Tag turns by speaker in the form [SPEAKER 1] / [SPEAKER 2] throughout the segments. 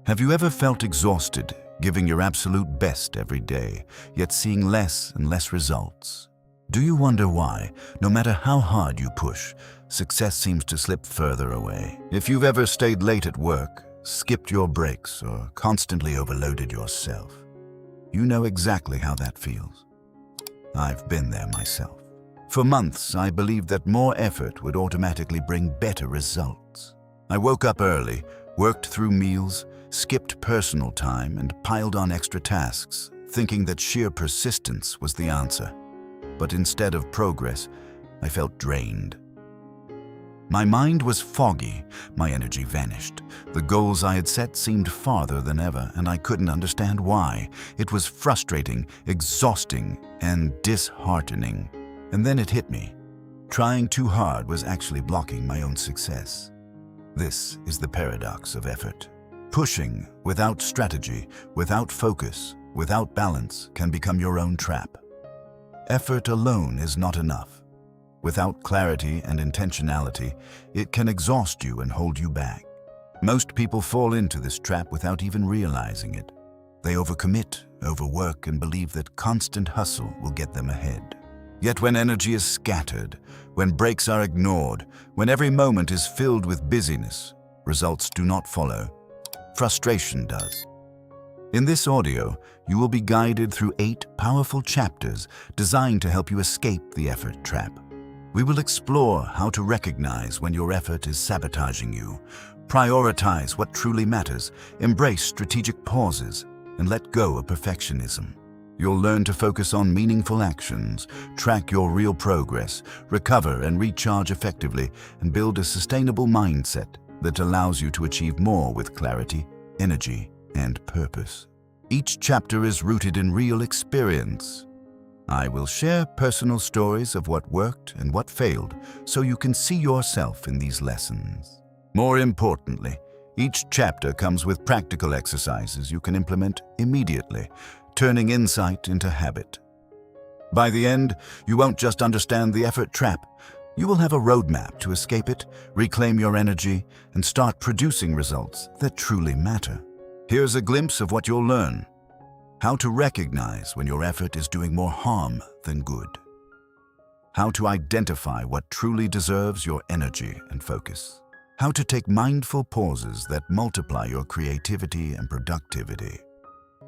[SPEAKER 1] Have you ever felt exhausted, giving your absolute best every day, yet seeing less and less results? Do you wonder why, no matter how hard you push, success seems to slip further away? If you've ever stayed late at work, skipped your breaks, or constantly overloaded yourself, you know exactly how that feels. I've been there myself. For months, I believed that more effort would automatically bring better results. I woke up early, worked through meals, skipped personal time, and piled on extra tasks, thinking that sheer persistence was the answer. But instead of progress, I felt drained. My mind was foggy, my energy vanished. The goals I had set seemed farther than ever, and I couldn't understand why. It was frustrating, exhausting, and disheartening. And then it hit me. Trying too hard was actually blocking my own success. This is the paradox of effort. Pushing without strategy, without focus, without balance can become your own trap. Effort alone is not enough. Without clarity and intentionality, it can exhaust you and hold you back. Most people fall into this trap without even realizing it. They overcommit, overwork, and believe that constant hustle will get them ahead. Yet when energy is scattered, when breaks are ignored, when every moment is filled with busyness, results do not follow. Frustration does. In this audio, you will be guided through 8 powerful chapters designed to help you escape the effort trap. We will explore how to recognize when your effort is sabotaging you, prioritize what truly matters, embrace strategic pauses, and let go of perfectionism. You'll learn to focus on meaningful actions, track your real progress, recover and recharge effectively, and build a sustainable mindset that allows you to achieve more with clarity, energy, and purpose. Each chapter is rooted in real experience. I will share personal stories of what worked and what failed, so you can see yourself in these lessons. More importantly, each chapter comes with practical exercises you can implement immediately, turning insight into habit. By the end, you won't just understand the effort trap. You will have a roadmap to escape it, reclaim your energy, and start producing results that truly matter. Here's a glimpse of what you'll learn. How to recognize when your effort is doing more harm than good. How to identify what truly deserves your energy and focus. How to take mindful pauses that multiply your creativity and productivity.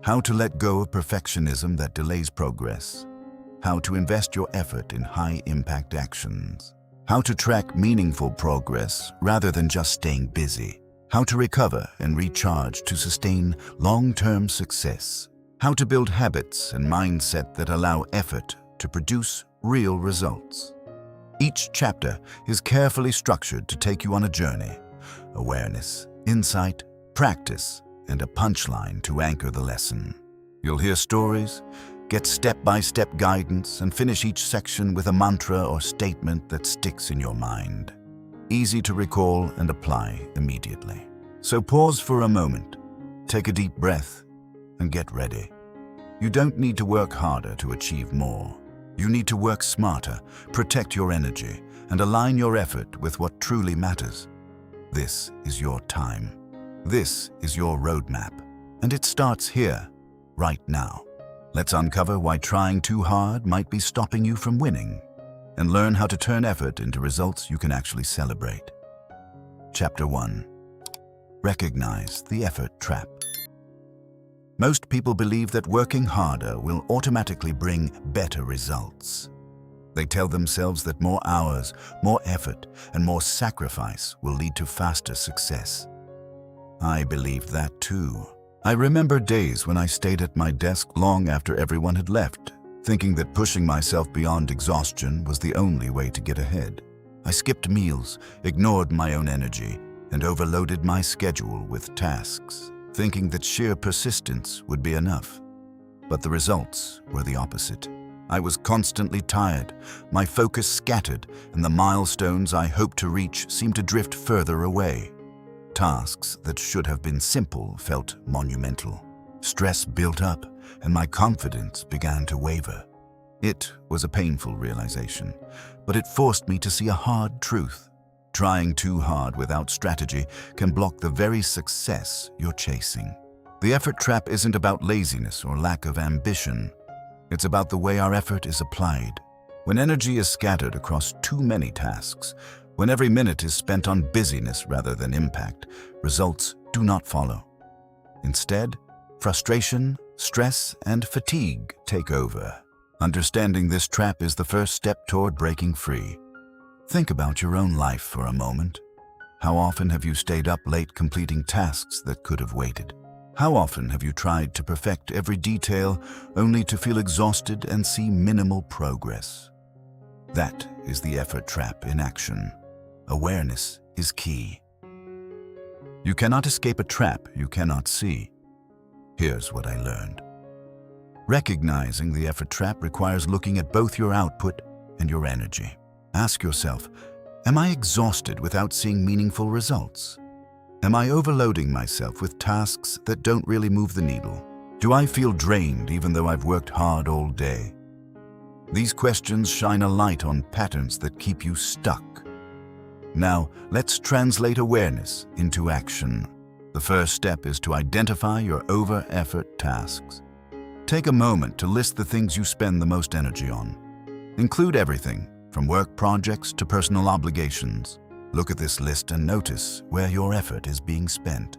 [SPEAKER 1] How to let go of perfectionism that delays progress. How to invest your effort in high-impact actions. How to track meaningful progress rather than just staying busy. How to recover and recharge to sustain long-term success. How to build habits and mindset that allow effort to produce real results. Each chapter is carefully structured to take you on a journey. Awareness, insight, practice, and a punchline to anchor the lesson. You'll hear stories, get step-by-step guidance, and finish each section with a mantra or statement that sticks in your mind. Easy to recall and apply immediately. So pause for a moment, take a deep breath, and get ready. You don't need to work harder to achieve more. You need to work smarter, protect your energy, and align your effort with what truly matters. This is your time. This is your roadmap. And it starts here, right now. Let's uncover why trying too hard might be stopping you from winning, and learn how to turn effort into results you can actually celebrate. Chapter 1. Recognize the effort trap. Most people believe that working harder will automatically bring better results. They tell themselves that more hours, more effort, and more sacrifice will lead to faster success. I believed that too. I remember days when I stayed at my desk long after everyone had left, thinking that pushing myself beyond exhaustion was the only way to get ahead. I skipped meals, ignored my own energy, and overloaded my schedule with tasks, thinking that sheer persistence would be enough. But the results were the opposite. I was constantly tired, my focus scattered, and the milestones I hoped to reach seemed to drift further away. Tasks that should have been simple felt monumental. Stress built up, and my confidence began to waver. It was a painful realization, but it forced me to see a hard truth. Trying too hard without strategy can block the very success you're chasing. The effort trap isn't about laziness or lack of ambition. It's about the way our effort is applied. When energy is scattered across too many tasks, when every minute is spent on busyness rather than impact, results do not follow. Instead, frustration, stress, and fatigue take over. Understanding this trap is the first step toward breaking free. Think about your own life for a moment. How often have you stayed up late completing tasks that could have waited? How often have you tried to perfect every detail only to feel exhausted and see minimal progress? That is the effort trap in action. Awareness is key. You cannot escape a trap you cannot see. Here's what I learned. Recognizing the effort trap requires looking at both your output and your energy. Ask yourself, am I exhausted without seeing meaningful results? Am I overloading myself with tasks that don't really move the needle? Do I feel drained even though I've worked hard all day? These questions shine a light on patterns that keep you stuck. Now, let's translate awareness into action. The first step is to identify your over-effort tasks. Take a moment to list the things you spend the most energy on. Include everything, from work projects to personal obligations. Look at this list and notice where your effort is being spent.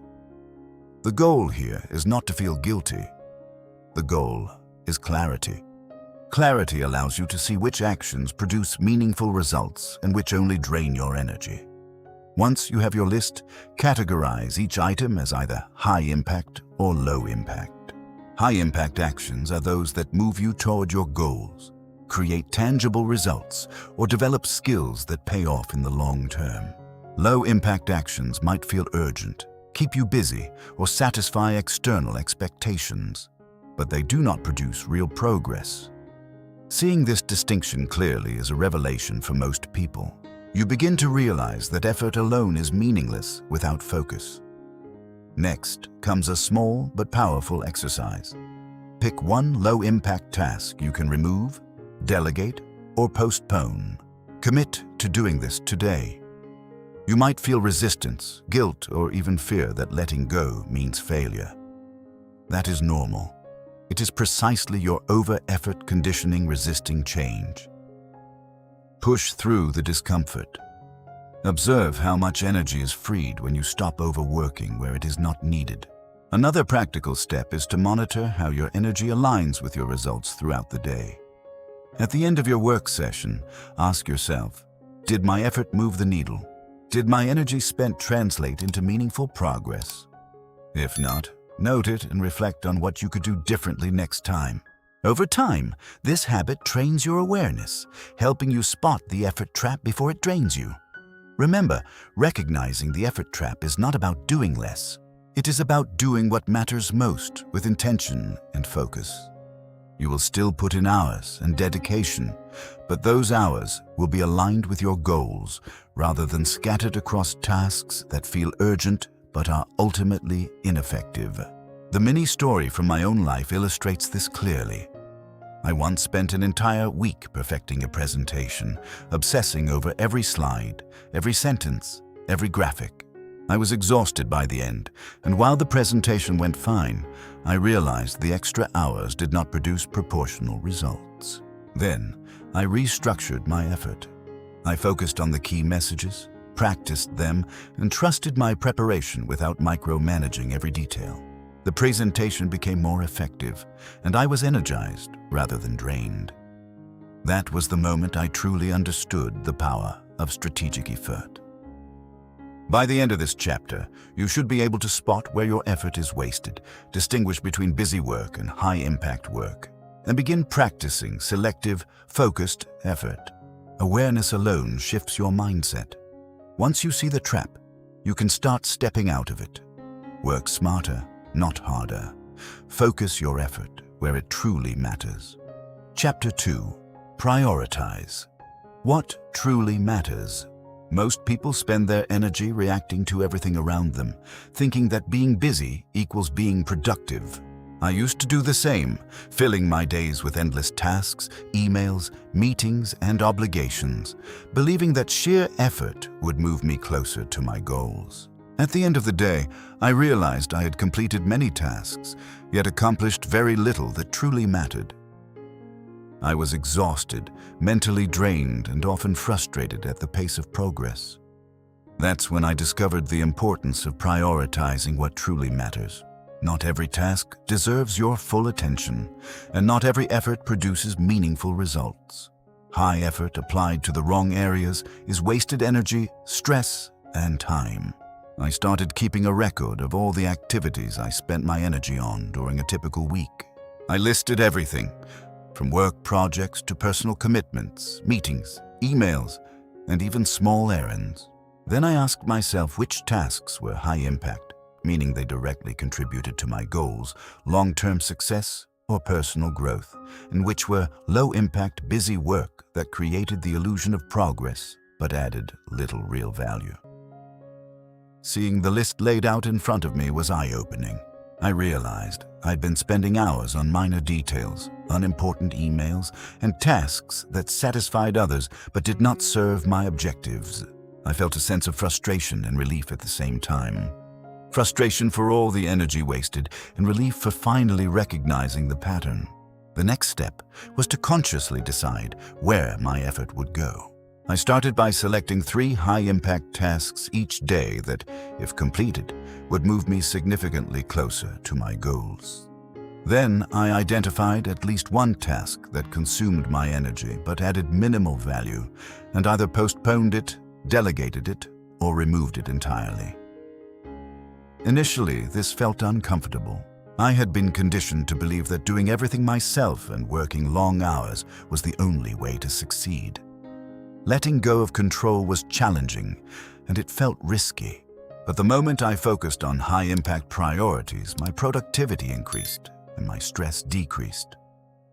[SPEAKER 1] The goal here is not to feel guilty. The goal is clarity. Clarity allows you to see which actions produce meaningful results and which only drain your energy. Once you have your list, categorize each item as either high impact or low impact. High impact actions are those that move you toward your goals, create tangible results, or develop skills that pay off in the long term. Low-impact actions might feel urgent, keep you busy, or satisfy external expectations, but they do not produce real progress. Seeing this distinction clearly is a revelation for most people. You begin to realize that effort alone is meaningless without focus. Next comes a small but powerful exercise. Pick one low-impact task you can remove, delegate, or postpone. Commit to doing this today. You might feel resistance, guilt, or even fear that letting go means failure. That is normal. It is precisely your over-effort conditioning resisting change. Push through the discomfort. Observe how much energy is freed when you stop overworking where it is not needed. Another practical step is to monitor how your energy aligns with your results throughout the day. At the end of your work session, ask yourself, did my effort move the needle? Did my energy spent translate into meaningful progress? If not, note it and reflect on what you could do differently next time. Over time, this habit trains your awareness, helping you spot the effort trap before it drains you. Remember, recognizing the effort trap is not about doing less. It is about doing what matters most with intention and focus. You will still put in hours and dedication, but those hours will be aligned with your goals rather than scattered across tasks that feel urgent but are ultimately ineffective. The mini story from my own life illustrates this clearly. I once spent an entire week perfecting a presentation, obsessing over every slide, every sentence, every graphic. I was exhausted by the end, and while the presentation went fine, I realized the extra hours did not produce proportional results. Then, I restructured my effort. I focused on the key messages, practiced them, and trusted my preparation without micromanaging every detail. The presentation became more effective, and I was energized rather than drained. That was the moment I truly understood the power of strategic effort. By the end of this chapter, you should be able to spot where your effort is wasted, distinguish between busy work and high-impact work, and begin practicing selective, focused effort. Awareness alone shifts your mindset. Once you see the trap, you can start stepping out of it. Work smarter, not harder. Focus your effort where it truly matters. Chapter 2. Prioritize. What truly matters? Most people spend their energy reacting to everything around them, thinking that being busy equals being productive. I used to do the same, filling my days with endless tasks, emails, meetings, and obligations, believing that sheer effort would move me closer to my goals. At the end of the day, I realized I had completed many tasks, yet accomplished very little that truly mattered. I was exhausted, mentally drained, and often frustrated at the pace of progress. That's when I discovered the importance of prioritizing what truly matters. Not every task deserves your full attention, and not every effort produces meaningful results. High effort applied to the wrong areas is wasted energy, stress, and time. I started keeping a record of all the activities I spent my energy on during a typical week. I listed everything, from work projects to personal commitments, meetings, emails, and even small errands. Then I asked myself which tasks were high impact, meaning they directly contributed to my goals, long-term success, or personal growth, and which were low-impact, busy work that created the illusion of progress but added little real value. Seeing the list laid out in front of me was eye-opening. I realized I'd been spending hours on minor details, unimportant emails, and tasks that satisfied others but did not serve my objectives. I felt a sense of frustration and relief at the same time. Frustration for all the energy wasted, and relief for finally recognizing the pattern. The next step was to consciously decide where my effort would go. I started by selecting 3 high-impact tasks each day that, if completed, would move me significantly closer to my goals. Then I identified at least one task that consumed my energy but added minimal value, and either postponed it, delegated it, or removed it entirely. Initially, this felt uncomfortable. I had been conditioned to believe that doing everything myself and working long hours was the only way to succeed. Letting go of control was challenging, and it felt risky. But the moment I focused on high-impact priorities, my productivity increased and my stress decreased.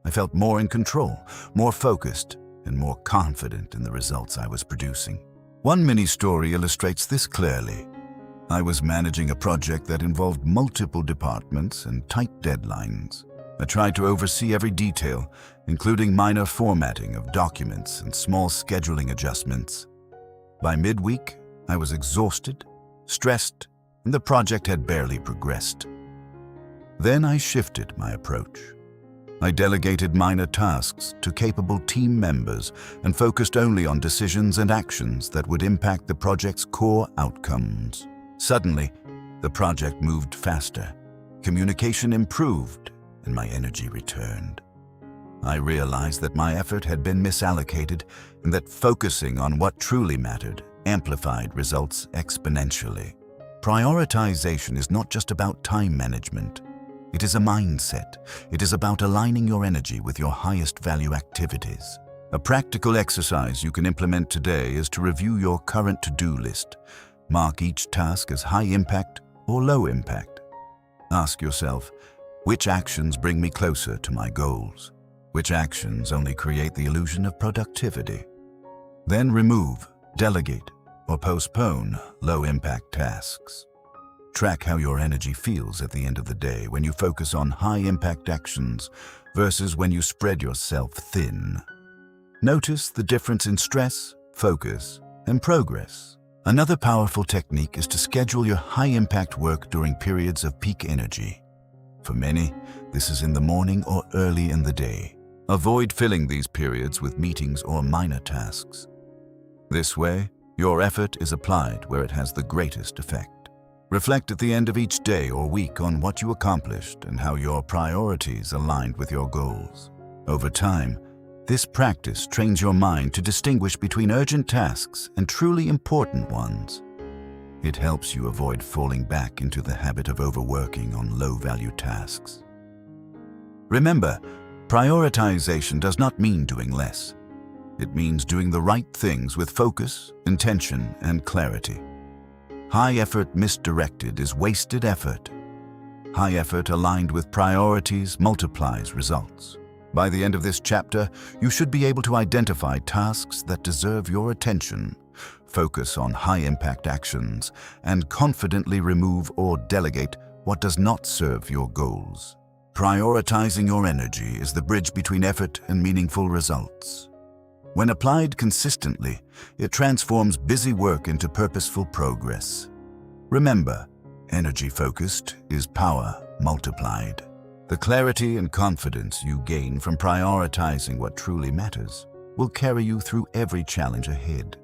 [SPEAKER 1] I felt more in control, more focused, and more confident in the results I was producing. One mini-story illustrates this clearly. I was managing a project that involved multiple departments and tight deadlines. I tried to oversee every detail, including minor formatting of documents and small scheduling adjustments. By midweek, I was exhausted, stressed, and the project had barely progressed. Then I shifted my approach. I delegated minor tasks to capable team members and focused only on decisions and actions that would impact the project's core outcomes. Suddenly, the project moved faster, communication improved, and my energy returned. I realized that my effort had been misallocated and that focusing on what truly mattered amplified results exponentially. Prioritization is not just about time management. It is a mindset. It is about aligning your energy with your highest value activities. A practical exercise you can implement today is to review your current to-do list. Mark each task as high impact or low impact. Ask yourself, which actions bring me closer to my goals? Which actions only create the illusion of productivity? Then remove, delegate, or postpone low-impact tasks. Track how your energy feels at the end of the day when you focus on high-impact actions versus when you spread yourself thin. Notice the difference in stress, focus, and progress. Another powerful technique is to schedule your high-impact work during periods of peak energy. For many, this is in the morning or early in the day. Avoid filling these periods with meetings or minor tasks. This way, your effort is applied where it has the greatest effect. Reflect at the end of each day or week on what you accomplished and how your priorities aligned with your goals. Over time, this practice trains your mind to distinguish between urgent tasks and truly important ones. It helps you avoid falling back into the habit of overworking on low-value tasks. Remember, prioritization does not mean doing less. It means doing the right things with focus, intention, and clarity. High effort misdirected is wasted effort. High effort aligned with priorities multiplies results. By the end of this chapter, you should be able to identify tasks that deserve your attention, focus on high-impact actions, and confidently remove or delegate what does not serve your goals. Prioritizing your energy is the bridge between effort and meaningful results. When applied consistently, it transforms busy work into purposeful progress. Remember, energy focused is power multiplied. The clarity and confidence you gain from prioritizing what truly matters will carry you through every challenge ahead.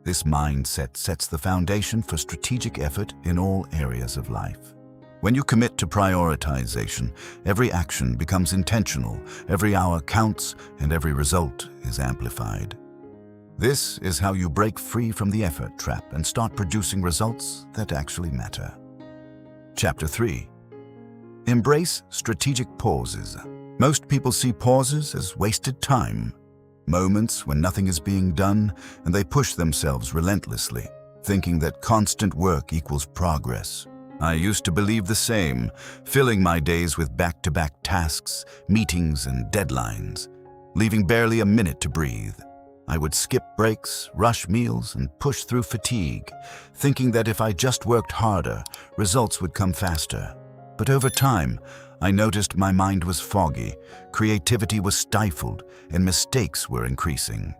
[SPEAKER 1] This mindset sets the foundation for strategic effort in all areas of life. When you commit to prioritization, every action becomes intentional, every hour counts, and every result is amplified. This is how you break free from the effort trap and start producing results that actually matter. Chapter 3. Embrace strategic pauses. Most people see pauses as wasted time, moments when nothing is being done, and they push themselves relentlessly, thinking that constant work equals progress. I used to believe the same, filling my days with back-to-back tasks, meetings, and deadlines, leaving barely a minute to breathe. I would skip breaks, rush meals, and push through fatigue, thinking that if I just worked harder, results would come faster. But over time, I noticed my mind was foggy, creativity was stifled, and mistakes were increasing.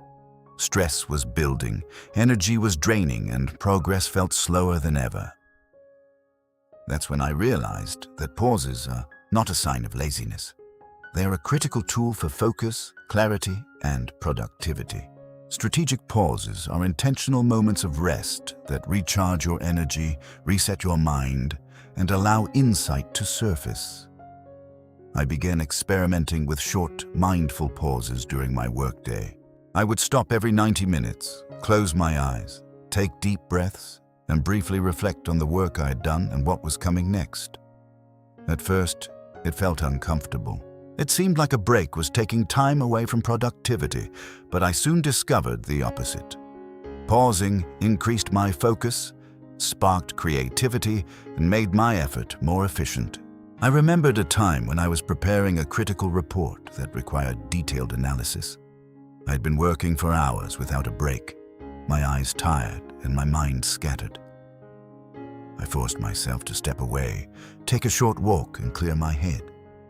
[SPEAKER 1] Stress was building, energy was draining, and progress felt slower than ever. That's when I realized that pauses are not a sign of laziness. They are a critical tool for focus, clarity, and productivity. Strategic pauses are intentional moments of rest that recharge your energy, reset your mind, and allow insight to surface. I began experimenting with short, mindful pauses during my workday. I would stop every 90 minutes, close my eyes, take deep breaths, and briefly reflect on the work I had done and what was coming next. At first, it felt uncomfortable. It seemed like a break was taking time away from productivity, but I soon discovered the opposite. Pausing increased my focus, sparked creativity, and made my effort more efficient. I remembered a time when I was preparing a critical report that required detailed analysis. I had been working for hours without a break, my eyes tired and my mind scattered. I forced myself to step away, take a short walk, and clear my head.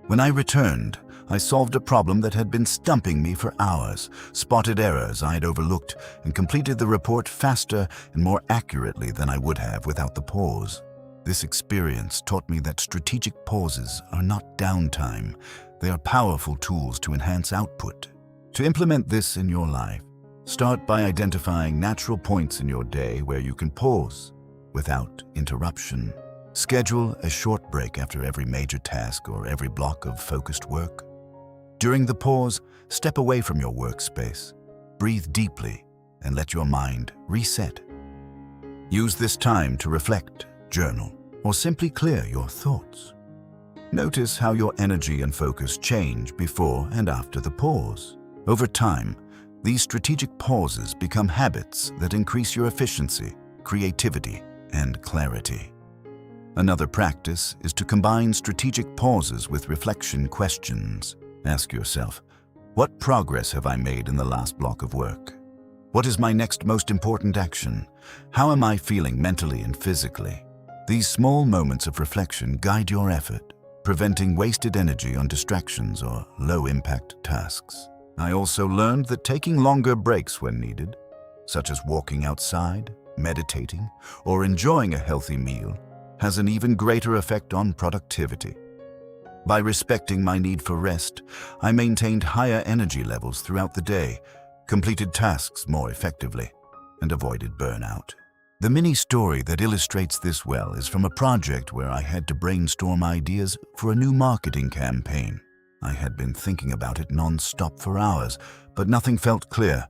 [SPEAKER 1] When I returned, I solved a problem that had been stumping me for hours, spotted errors I had overlooked, and completed the report faster and more accurately than I would have without the pause. This experience taught me that strategic pauses are not downtime. They are powerful tools to enhance output. To implement this in your life, start by identifying natural points in your day where you can pause without interruption. Schedule a short break after every major task or every block of focused work. During the pause, step away from your workspace, breathe deeply, and let your mind reset. Use this time to reflect, journal, or simply clear your thoughts. Notice how your energy and focus change before and after the pause. Over time, these strategic pauses become habits that increase your efficiency, creativity, and clarity. Another practice is to combine strategic pauses with reflection questions. Ask yourself, what progress have I made in the last block of work? What is my next most important action? How am I feeling mentally and physically? These small moments of reflection guide your effort, preventing wasted energy on distractions or low-impact tasks. I also learned that taking longer breaks when needed, such as walking outside, meditating, or enjoying a healthy meal, has an even greater effect on productivity. By respecting my need for rest, I maintained higher energy levels throughout the day, completed tasks more effectively, and avoided burnout. The mini story that illustrates this well is from a project where I had to brainstorm ideas for a new marketing campaign. I had been thinking about it non-stop for hours, but nothing felt clear.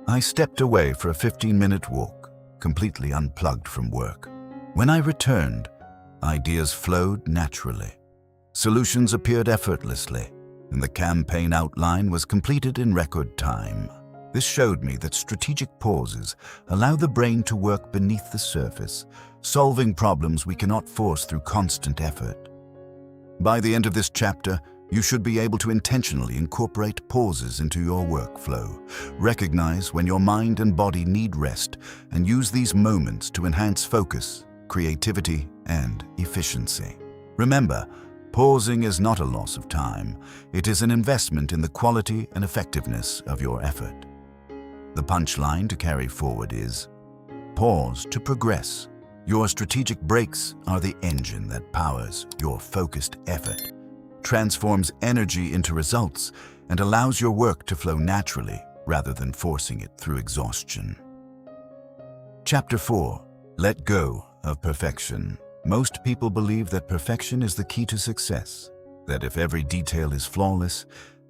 [SPEAKER 1] I stepped away for a 15-minute walk, completely unplugged from work. When I returned, ideas flowed naturally. Solutions appeared effortlessly, and the campaign outline was completed in record time. This showed me that strategic pauses allow the brain to work beneath the surface, solving problems we cannot force through constant effort. By the end of this chapter, you should be able to intentionally incorporate pauses into your workflow. Recognize when your mind and body need rest, and use these moments to enhance focus, creativity, and efficiency. Remember, Pausing is not a loss of time. It is an investment in the quality and effectiveness of your effort. The punchline to carry forward is, pause to progress. Your strategic breaks are the engine that powers your focused effort, transforms energy into results, and allows your work to flow naturally rather than forcing it through exhaustion. Chapter 4. Let go of perfection. Most people believe that perfection is the key to success, that if every detail is flawless,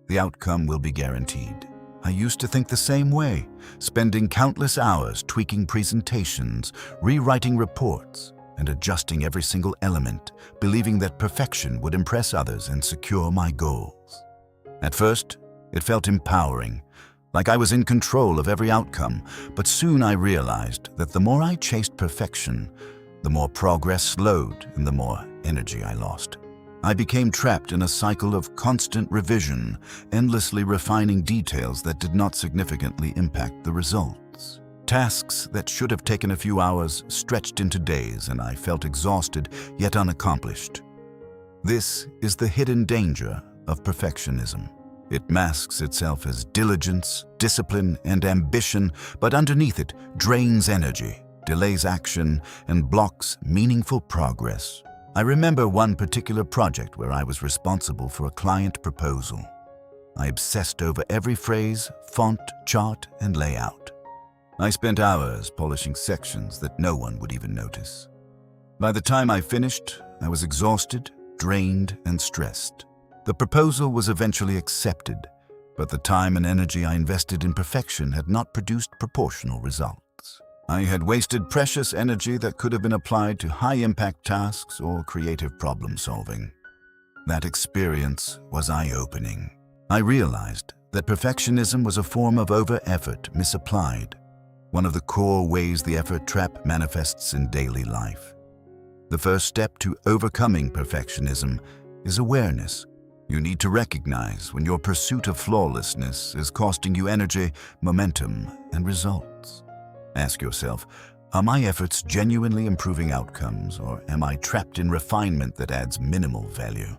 [SPEAKER 1] the outcome will be guaranteed. I used to think the same way, spending countless hours tweaking presentations, rewriting reports, and adjusting every single element, believing that perfection would impress others and secure my goals. At first, it felt empowering, like I was in control of every outcome, but soon I realized that the more I chased perfection, the more progress slowed and the more energy I lost. I became trapped in a cycle of constant revision, endlessly refining details that did not significantly impact the results. Tasks that should have taken a few hours stretched into days, and I felt exhausted yet unaccomplished. This is the hidden danger of perfectionism. It masks itself as diligence, discipline, and ambition, but underneath it drains energy, delays action, and blocks meaningful progress. I remember one particular project where I was responsible for a client proposal. I obsessed over every phrase, font, chart, and layout. I spent hours polishing sections that no one would even notice. By the time I finished, I was exhausted, drained, and stressed. The proposal was eventually accepted, but the time and energy I invested in perfection had not produced proportional results. I had wasted precious energy that could have been applied to high-impact tasks or creative problem-solving. That experience was eye-opening. I realized that perfectionism was a form of over-effort misapplied, one of the core ways the effort trap manifests in daily life. The first step to overcoming perfectionism is awareness. You need to recognize when your pursuit of flawlessness is costing you energy, momentum, and results. Ask yourself, are my efforts genuinely improving outcomes, or am I trapped in refinement that adds minimal value?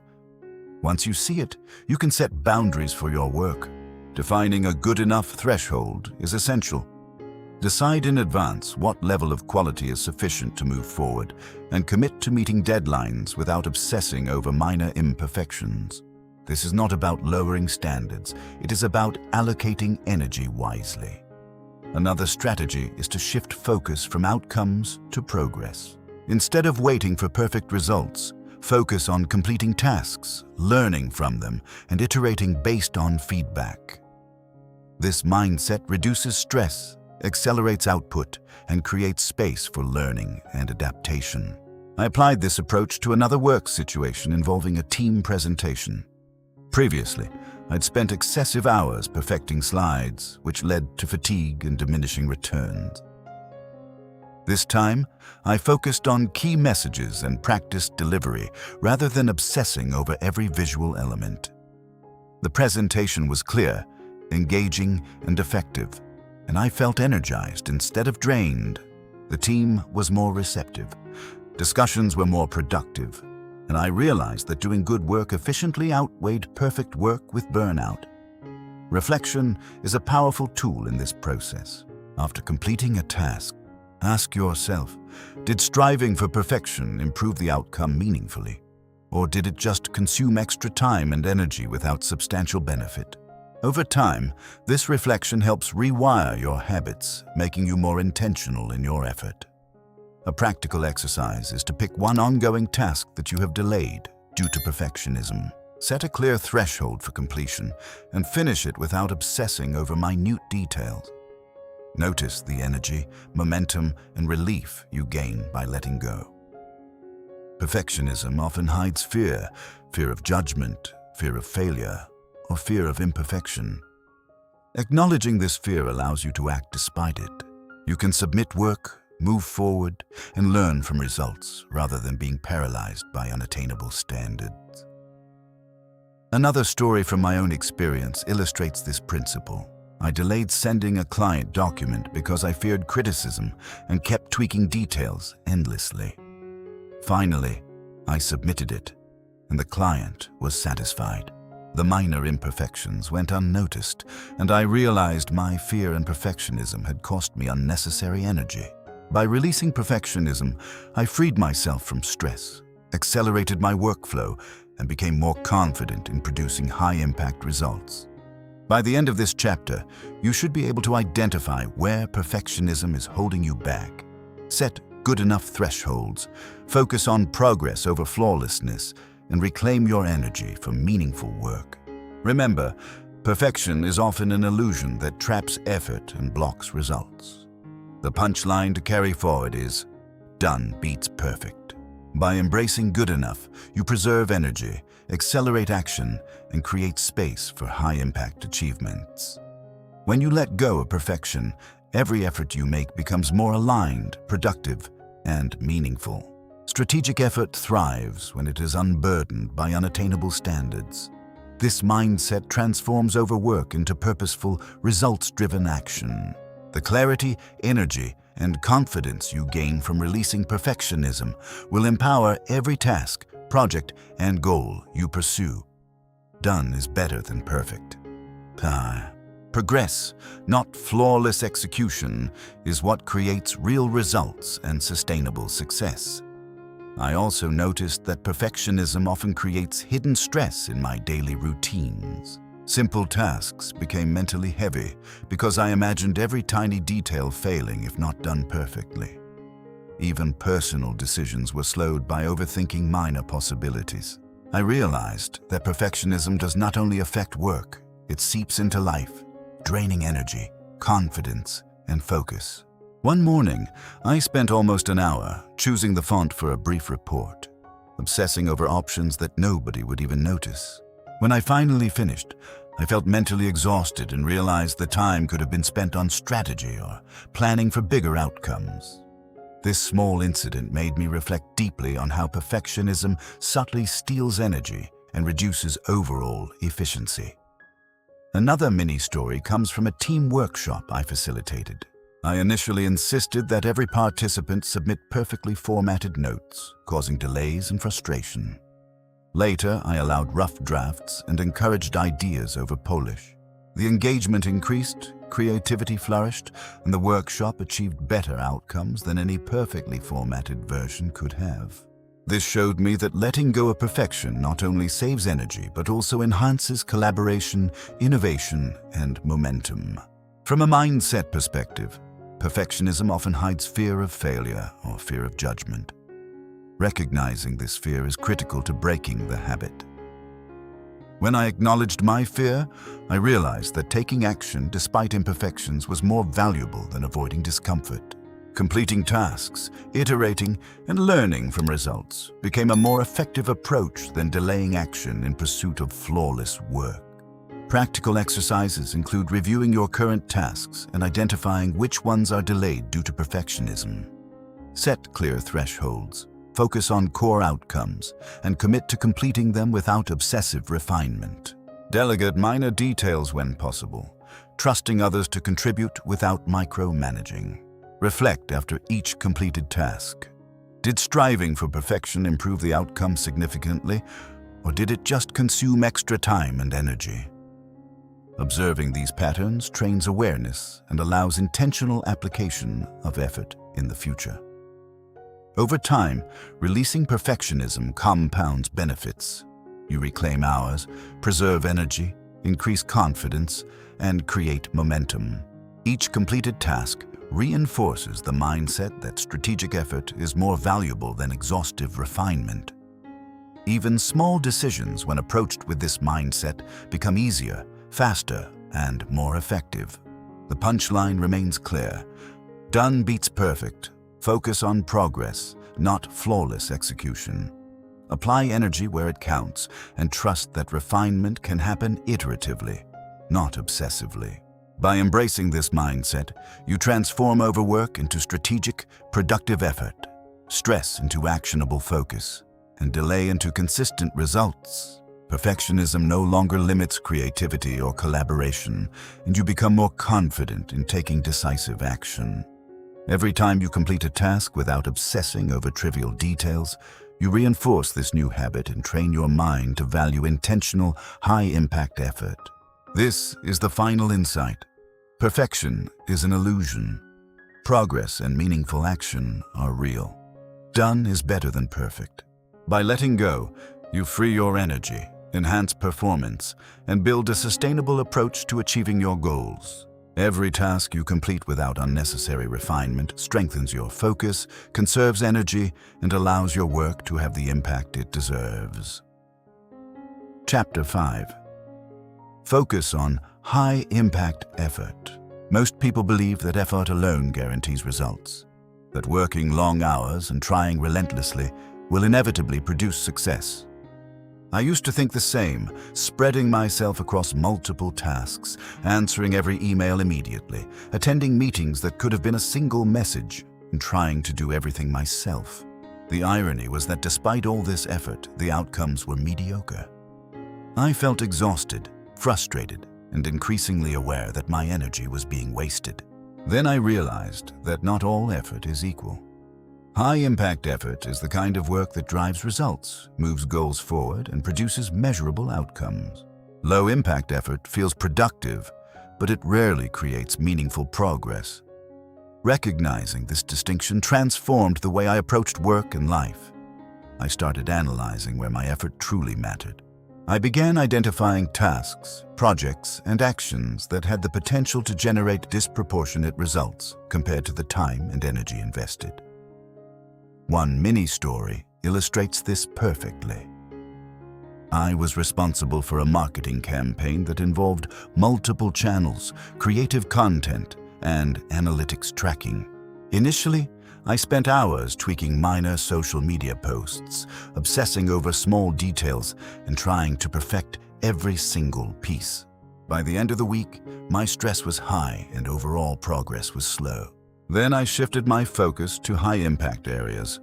[SPEAKER 1] Once you see it, you can set boundaries for your work. Defining a good enough threshold is essential. Decide in advance what level of quality is sufficient to move forward, and commit to meeting deadlines without obsessing over minor imperfections. This is not about lowering standards, it is about allocating energy wisely. Another strategy is to shift focus from outcomes to progress. Instead of waiting for perfect results, focus on completing tasks, learning from them, and iterating based on feedback. This mindset reduces stress, accelerates output, and creates space for learning and adaptation. I applied this approach to another work situation involving a team presentation. Previously, I'd spent excessive hours perfecting slides, which led to fatigue and diminishing returns. This time, I focused on key messages and practiced delivery rather than obsessing over every visual element. The presentation was clear, engaging, and effective, and I felt energized instead of drained. The team was more receptive. Discussions were more productive, and I realized that doing good work efficiently outweighed perfect work with burnout. Reflection is a powerful tool in this process. After completing a task, ask yourself, did striving for perfection improve the outcome meaningfully? Or did it just consume extra time and energy without substantial benefit? Over time, this reflection helps rewire your habits, making you more intentional in your effort. A practical exercise is to pick one ongoing task that you have delayed due to perfectionism. Set a clear threshold for completion and finish it without obsessing over minute details. Notice the energy, momentum, and relief you gain by letting go. Perfectionism often hides fear of judgment, fear of failure, or fear of imperfection. Acknowledging this fear allows you to act despite it. You can submit work, move forward, and learn from results rather than being paralyzed by unattainable standards. Another story from my own experience illustrates this principle. I delayed sending a client document because I feared criticism and kept tweaking details endlessly. Finally, I submitted it, and the client was satisfied. The minor imperfections went unnoticed, and I realized my fear and perfectionism had cost me unnecessary energy. By releasing perfectionism, I freed myself from stress, accelerated my workflow, and became more confident in producing high-impact results. By the end of this chapter, you should be able to identify where perfectionism is holding you back. Set good enough thresholds, focus on progress over flawlessness, and reclaim your energy for meaningful work. Remember, perfection is often an illusion that traps effort and blocks results. The punchline to carry forward is, done beats perfect. By embracing good enough, you preserve energy, accelerate action, and create space for high-impact achievements. When you let go of perfection, every effort you make becomes more aligned, productive, and meaningful. Strategic effort thrives when it is unburdened by unattainable standards. This mindset transforms overwork into purposeful, results-driven action. The clarity, energy, and confidence you gain from releasing perfectionism will empower every task, project, and goal you pursue. Done is better than perfect. Progress, not flawless execution, is what creates real results and sustainable success. I also noticed that perfectionism often creates hidden stress in my daily routines. Simple tasks became mentally heavy because I imagined every tiny detail failing if not done perfectly. Even personal decisions were slowed by overthinking minor possibilities. I realized that perfectionism does not only affect work, it seeps into life, draining energy, confidence, and focus. One morning, I spent almost an hour choosing the font for a brief report, obsessing over options that nobody would even notice. When I finally finished, I felt mentally exhausted and realized the time could have been spent on strategy or planning for bigger outcomes. This small incident made me reflect deeply on how perfectionism subtly steals energy and reduces overall efficiency. Another mini-story comes from a team workshop I facilitated. I initially insisted that every participant submit perfectly formatted notes, causing delays and frustration. Later, I allowed rough drafts and encouraged ideas over polish. The engagement increased, creativity flourished, and the workshop achieved better outcomes than any perfectly formatted version could have. This showed me that letting go of perfection not only saves energy, but also enhances collaboration, innovation, and momentum. From a mindset perspective, perfectionism often hides fear of failure or fear of judgment. Recognizing this fear is critical to breaking the habit. When I acknowledged my fear, I realized that taking action despite imperfections was more valuable than avoiding discomfort. Completing tasks, iterating, and learning from results became a more effective approach than delaying action in pursuit of flawless work. Practical exercises include reviewing your current tasks and identifying which ones are delayed due to perfectionism. Set clear thresholds, focus on core outcomes, and commit to completing them without obsessive refinement. Delegate minor details when possible, trusting others to contribute without micromanaging. Reflect after each completed task. Did striving for perfection improve the outcome significantly, or did it just consume extra time and energy? Observing these patterns trains awareness and allows intentional application of effort in the future. Over time, releasing perfectionism compounds benefits. You reclaim hours, preserve energy, increase confidence, and create momentum. Each completed task reinforces the mindset that strategic effort is more valuable than exhaustive refinement. Even small decisions, when approached with this mindset, become easier, faster, and more effective. The punchline remains clear. Done beats perfect. Focus on progress, not flawless execution. Apply energy where it counts and trust that refinement can happen iteratively, not obsessively. By embracing this mindset, you transform overwork into strategic, productive effort, stress into actionable focus, and delay into consistent results. Perfectionism no longer limits creativity or collaboration, and you become more confident in taking decisive action. Every time you complete a task without obsessing over trivial details, you reinforce this new habit and train your mind to value intentional, high-impact effort. This is the final insight. Perfection is an illusion. Progress and meaningful action are real. Done is better than perfect. By letting go, you free your energy, enhance performance, and build a sustainable approach to achieving your goals. Every task you complete without unnecessary refinement strengthens your focus, conserves energy, and allows your work to have the impact it deserves. Chapter 5. Focus on high-impact effort. Most people believe that effort alone guarantees results, that working long hours and trying relentlessly will inevitably produce success. I used to think the same, spreading myself across multiple tasks, answering every email immediately, attending meetings that could have been a single message, and trying to do everything myself. The irony was that despite all this effort, the outcomes were mediocre. I felt exhausted, frustrated, and increasingly aware that my energy was being wasted. Then I realized that not all effort is equal. High-impact effort is the kind of work that drives results, moves goals forward, and produces measurable outcomes. Low-impact effort feels productive, but it rarely creates meaningful progress. Recognizing this distinction transformed the way I approached work and life. I started analyzing where my effort truly mattered. I began identifying tasks, projects, and actions that had the potential to generate disproportionate results compared to the time and energy invested. One mini-story illustrates this perfectly. I was responsible for a marketing campaign that involved multiple channels, creative content, and analytics tracking. Initially, I spent hours tweaking minor social media posts, obsessing over small details, and trying to perfect every single piece. By the end of the week, my stress was high and overall progress was slow. Then I shifted my focus to high-impact areas: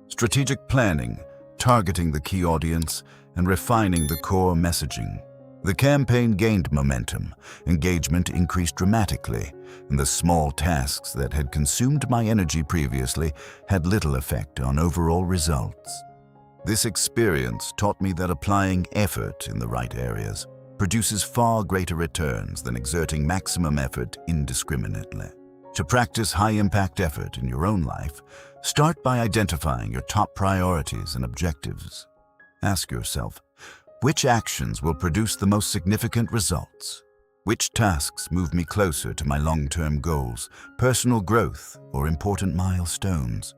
[SPEAKER 1] strategic planning, targeting the key audience, and refining the core messaging. The campaign gained momentum, engagement increased dramatically, and the small tasks that had consumed my energy previously had little effect on overall results. This experience taught me that applying effort in the right areas produces far greater returns than exerting maximum effort indiscriminately. To practice high-impact effort in your own life, start by identifying your top priorities and objectives. Ask yourself, which actions will produce the most significant results? Which tasks move me closer to my long-term goals, personal growth, or important milestones?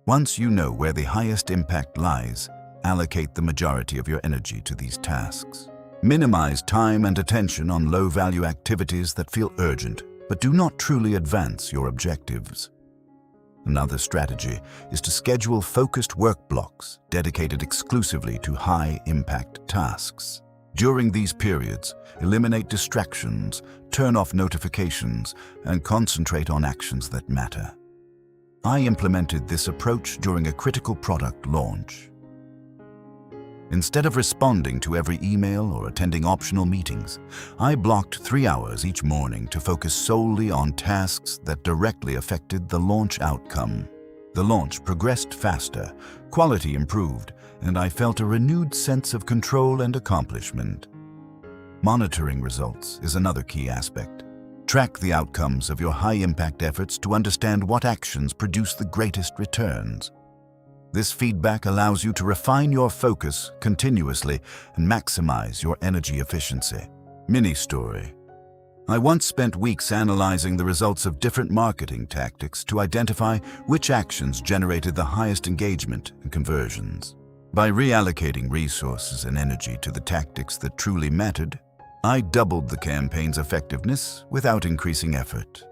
[SPEAKER 1] Once you know where the highest impact lies, allocate the majority of your energy to these tasks. Minimize time and attention on low-value activities that feel urgent but do not truly advance your objectives. Another strategy is to schedule focused work blocks dedicated exclusively to high-impact tasks. During these periods, eliminate distractions, turn off notifications, and concentrate on actions that matter. I implemented this approach during a critical product launch. Instead of responding to every email or attending optional meetings, I blocked 3 hours each morning to focus solely on tasks that directly affected the launch outcome. The launch progressed faster, quality improved, and I felt a renewed sense of control and accomplishment. Monitoring results is another key aspect. Track the outcomes of your high-impact efforts to understand what actions produce the greatest returns. This feedback allows you to refine your focus continuously and maximize your energy efficiency. Mini-story. I once spent weeks analyzing the results of different marketing tactics to identify which actions generated the highest engagement and conversions. By reallocating resources and energy to the tactics that truly mattered, I doubled the campaign's effectiveness without increasing effort.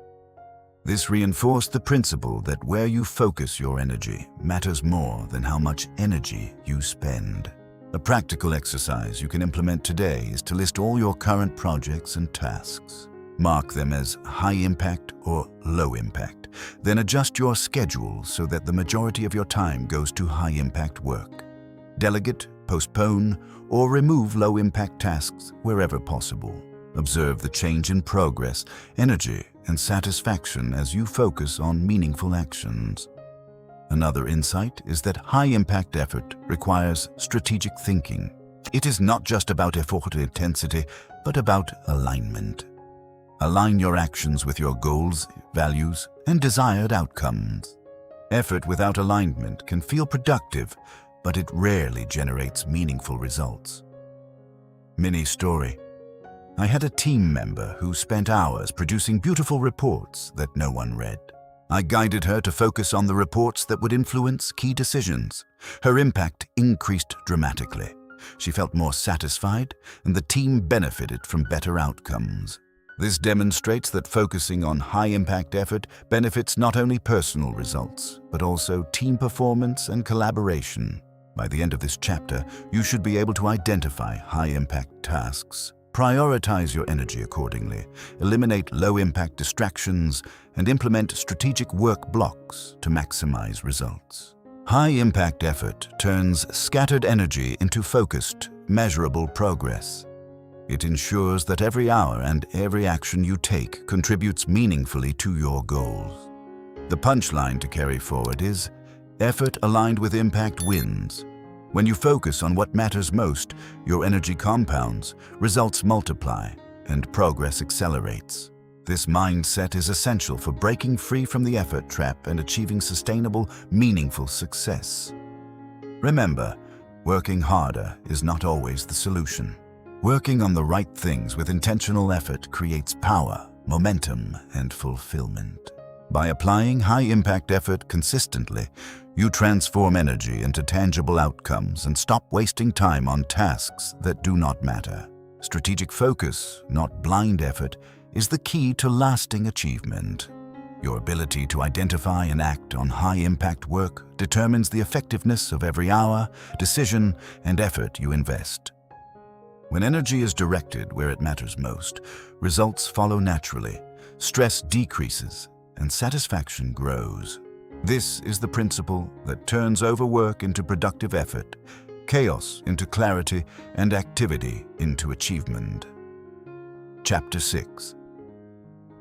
[SPEAKER 1] This reinforced the principle that where you focus your energy matters more than how much energy you spend. A practical exercise you can implement today is to list all your current projects and tasks. Mark them as high impact or low impact. Then adjust your schedule so that the majority of your time goes to high impact work. Delegate, postpone, or remove low impact tasks wherever possible. Observe the change in progress, energy, and satisfaction as you focus on meaningful actions. Another insight is that high-impact effort requires strategic thinking. It is not just about effort intensity, but about alignment. Align your actions with your goals, values, and desired outcomes. Effort without alignment can feel productive, but it rarely generates meaningful results. Mini story. I had a team member who spent hours producing beautiful reports that no one read. I guided her to focus on the reports that would influence key decisions. Her impact increased dramatically. She felt more satisfied, and the team benefited from better outcomes. This demonstrates that focusing on high-impact effort benefits not only personal results, but also team performance and collaboration. By the end of this chapter, you should be able to identify high-impact tasks, prioritize your energy accordingly, eliminate low-impact distractions, and implement strategic work blocks to maximize results. High-impact effort turns scattered energy into focused, measurable progress. It ensures that every hour and every action you take contributes meaningfully to your goals. The punchline to carry forward is, effort aligned with impact wins. When you focus on what matters most, your energy compounds, results multiply, and progress accelerates. This mindset is essential for breaking free from the effort trap and achieving sustainable, meaningful success. Remember, working harder is not always the solution. Working on the right things with intentional effort creates power, momentum, and fulfillment. By applying high-impact effort consistently, you transform energy into tangible outcomes and stop wasting time on tasks that do not matter. Strategic focus, not blind effort, is the key to lasting achievement. Your ability to identify and act on high-impact work determines the effectiveness of every hour, decision, and effort you invest. When energy is directed where it matters most, results follow naturally, stress decreases, and satisfaction grows. This is the principle that turns overwork into productive effort, chaos into clarity, and activity into achievement. Chapter 6.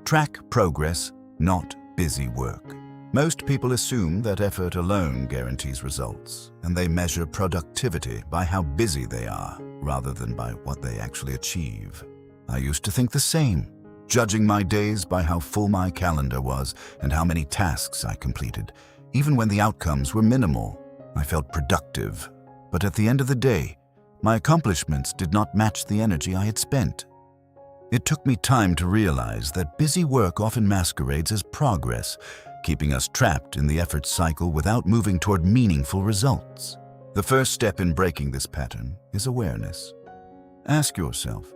[SPEAKER 1] Track progress, not busy work. Most people assume that effort alone guarantees results, and they measure productivity by how busy they are, rather than by what they actually achieve. I used to think the same, judging my days by how full my calendar was and how many tasks I completed. Even when the outcomes were minimal, I felt productive. But at the end of the day, my accomplishments did not match the energy I had spent. It took me time to realize that busy work often masquerades as progress, keeping us trapped in the effort cycle without moving toward meaningful results. The first step in breaking this pattern is awareness. Ask yourself,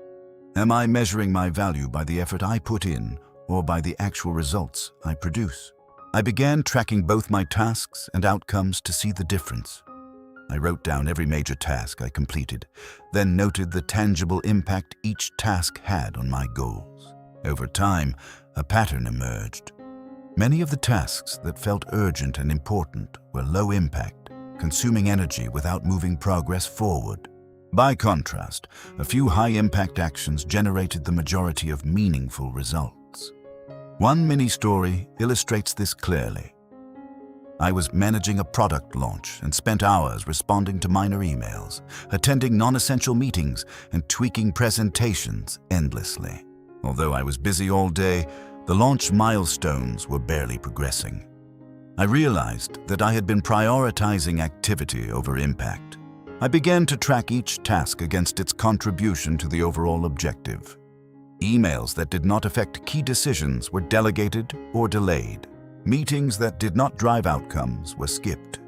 [SPEAKER 1] am I measuring my value by the effort I put in or by the actual results I produce? I began tracking both my tasks and outcomes to see the difference. I wrote down every major task I completed, then noted the tangible impact each task had on my goals. Over time, a pattern emerged. Many of the tasks that felt urgent and important were low impact, consuming energy without moving progress forward. By contrast, a few high-impact actions generated the majority of meaningful results. One mini-story illustrates this clearly. I was managing a product launch and spent hours responding to minor emails, attending non-essential meetings, and tweaking presentations endlessly. Although I was busy all day, the launch milestones were barely progressing. I realized that I had been prioritizing activity over impact. I began to track each task against its contribution to the overall objective. Emails that did not affect key decisions were delegated or delayed. Meetings that did not drive outcomes were skipped.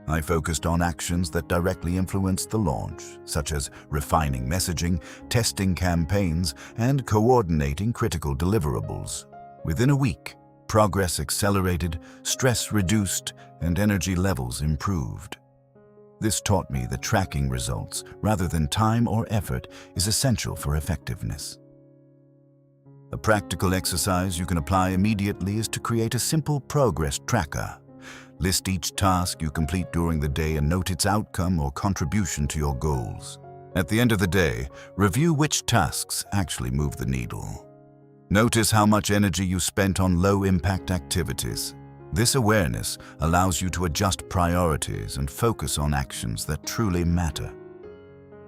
[SPEAKER 1] I focused on actions that directly influenced the launch, such as refining messaging, testing campaigns, and coordinating critical deliverables. Within a week, progress accelerated, stress reduced, and energy levels improved. This taught me that tracking results, rather than time or effort, is essential for effectiveness. A practical exercise you can apply immediately is to create a simple progress tracker. List each task you complete during the day and note its outcome or contribution to your goals. At the end of the day, review which tasks actually move the needle. Notice how much energy you spent on low-impact activities. This awareness allows you to adjust priorities and focus on actions that truly matter.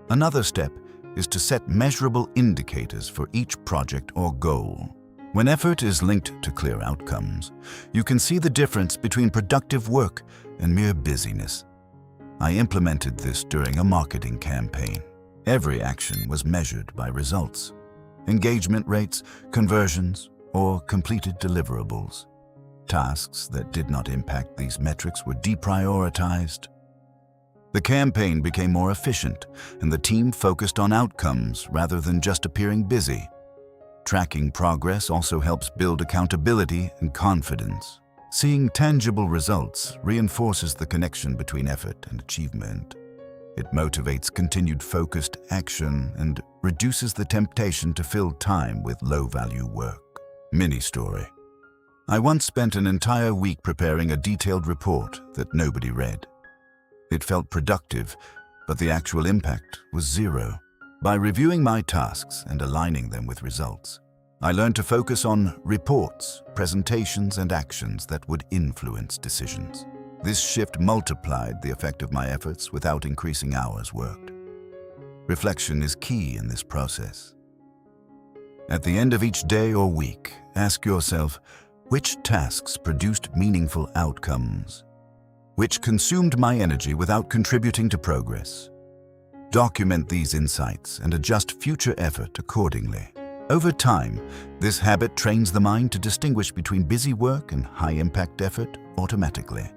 [SPEAKER 1] Another step is to set measurable indicators for each project or goal. When effort is linked to clear outcomes, you can see the difference between productive work and mere busyness. I implemented this during a marketing campaign. Every action was measured by results: engagement rates, conversions, or completed deliverables. Tasks that did not impact these metrics were deprioritized. The campaign became more efficient, and the team focused on outcomes rather than just appearing busy. Tracking progress also helps build accountability and confidence. Seeing tangible results reinforces the connection between effort and achievement. It motivates continued focused action and reduces the temptation to fill time with low-value work. Mini story. I once spent an entire week preparing a detailed report that nobody read. It felt productive, but the actual impact was zero. By reviewing my tasks and aligning them with results, I learned to focus on reports, presentations, and actions that would influence decisions. This shift multiplied the effect of my efforts without increasing hours worked. Reflection is key in this process. At the end of each day or week, ask yourself, which tasks produced meaningful outcomes? Which consumed my energy without contributing to progress? Document these insights and adjust future effort accordingly. Over time, this habit trains the mind to distinguish between busy work and high-impact effort automatically.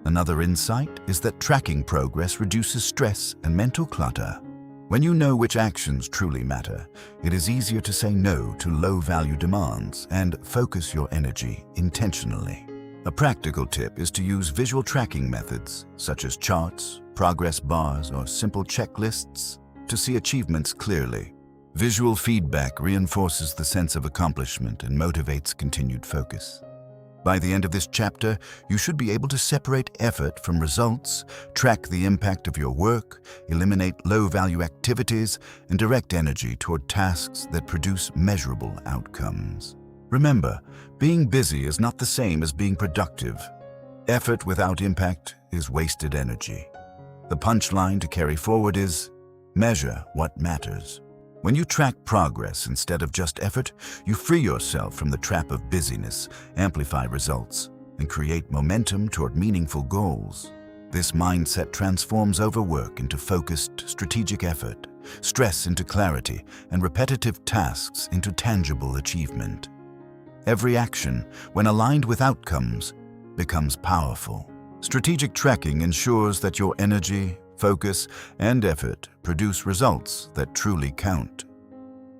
[SPEAKER 1] Another insight is that tracking progress reduces stress and mental clutter. When you know which actions truly matter, it is easier to say no to low-value demands and focus your energy intentionally. A practical tip is to use visual tracking methods, such as charts, progress bars, or simple checklists, to see achievements clearly. Visual feedback reinforces the sense of accomplishment and motivates continued focus. By the end of this chapter, you should be able to separate effort from results, track the impact of your work, eliminate low-value activities, and direct energy toward tasks that produce measurable outcomes. Remember, being busy is not the same as being productive. Effort without impact is wasted energy. The punchline to carry forward is, measure what matters. When you track progress instead of just effort, you free yourself from the trap of busyness, amplify results, and create momentum toward meaningful goals. This mindset transforms overwork into focused, strategic effort, stress into clarity, and repetitive tasks into tangible achievement. Every action, when aligned with outcomes, becomes powerful. Strategic tracking ensures that your energy, focus, and effort produce results that truly count.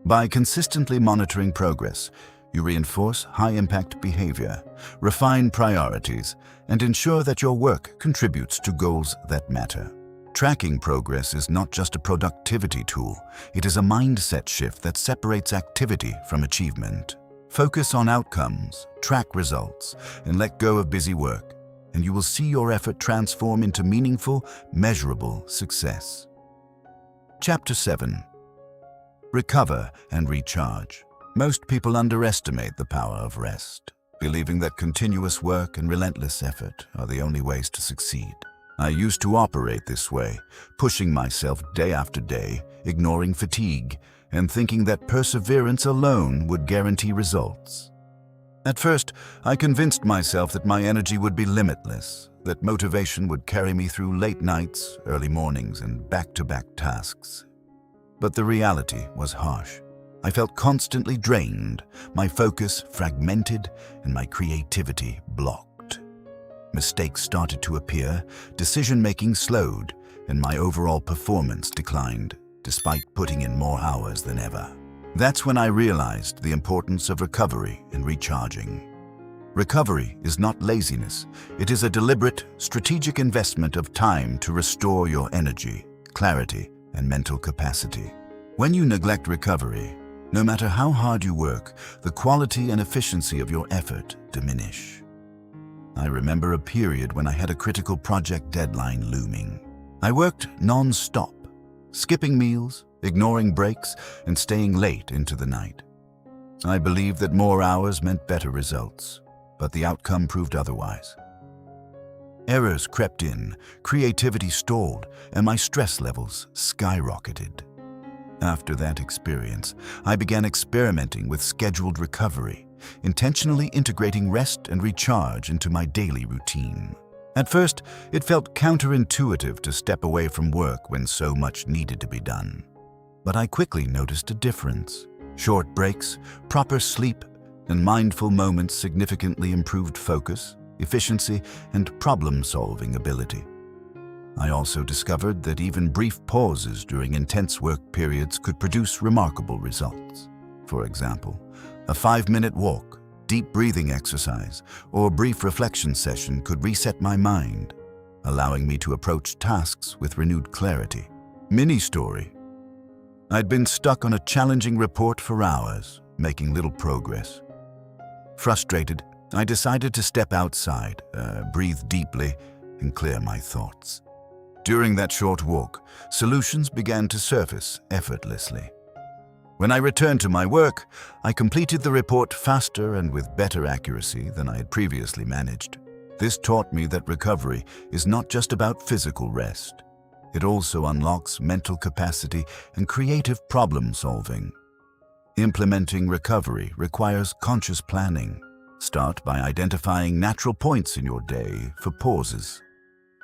[SPEAKER 1] By consistently monitoring progress, you reinforce high-impact behavior, refine priorities, and ensure that your work contributes to goals that matter. Tracking progress is not just a productivity tool, it is a mindset shift that separates activity from achievement. Focus on outcomes, track results, and let go of busy work, and you will see your effort transform into meaningful, measurable success. Chapter 7. Recover and recharge. Most people underestimate the power of rest, believing that continuous work and relentless effort are the only ways to succeed. I used to operate this way, pushing myself day after day, ignoring fatigue, and thinking that perseverance alone would guarantee results. At first, I convinced myself that my energy would be limitless, that motivation would carry me through late nights, early mornings, and back-to-back tasks. But the reality was harsh. I felt constantly drained, my focus fragmented, and my creativity blocked. Mistakes started to appear, decision-making slowed, and my overall performance declined, despite putting in more hours than ever. That's when I realized the importance of recovery and recharging. Recovery is not laziness. It is a deliberate, strategic investment of time to restore your energy, clarity, and mental capacity. When you neglect recovery, no matter how hard you work, the quality and efficiency of your effort diminish. I remember a period when I had a critical project deadline looming. I worked non-stop, skipping meals, ignoring breaks, and staying late into the night. I believed that more hours meant better results, but the outcome proved otherwise. Errors crept in, creativity stalled, and my stress levels skyrocketed. After that experience, I began experimenting with scheduled recovery, intentionally integrating rest and recharge into my daily routine. At first, it felt counterintuitive to step away from work when so much needed to be done. But I quickly noticed a difference. Short breaks, proper sleep, and mindful moments significantly improved focus, efficiency, and problem-solving ability. I also discovered that even brief pauses during intense work periods could produce remarkable results. For example, a 5-minute walk, deep breathing exercise, or brief reflection session could reset my mind, allowing me to approach tasks with renewed clarity. Mini story. I'd been stuck on a challenging report for hours, making little progress. Frustrated, I decided to step outside, breathe deeply, and clear my thoughts. During that short walk, solutions began to surface effortlessly. When I returned to my work, I completed the report faster and with better accuracy than I had previously managed. This taught me that recovery is not just about physical rest. It also unlocks mental capacity and creative problem solving. Implementing recovery requires conscious planning. Start by identifying natural points in your day for pauses.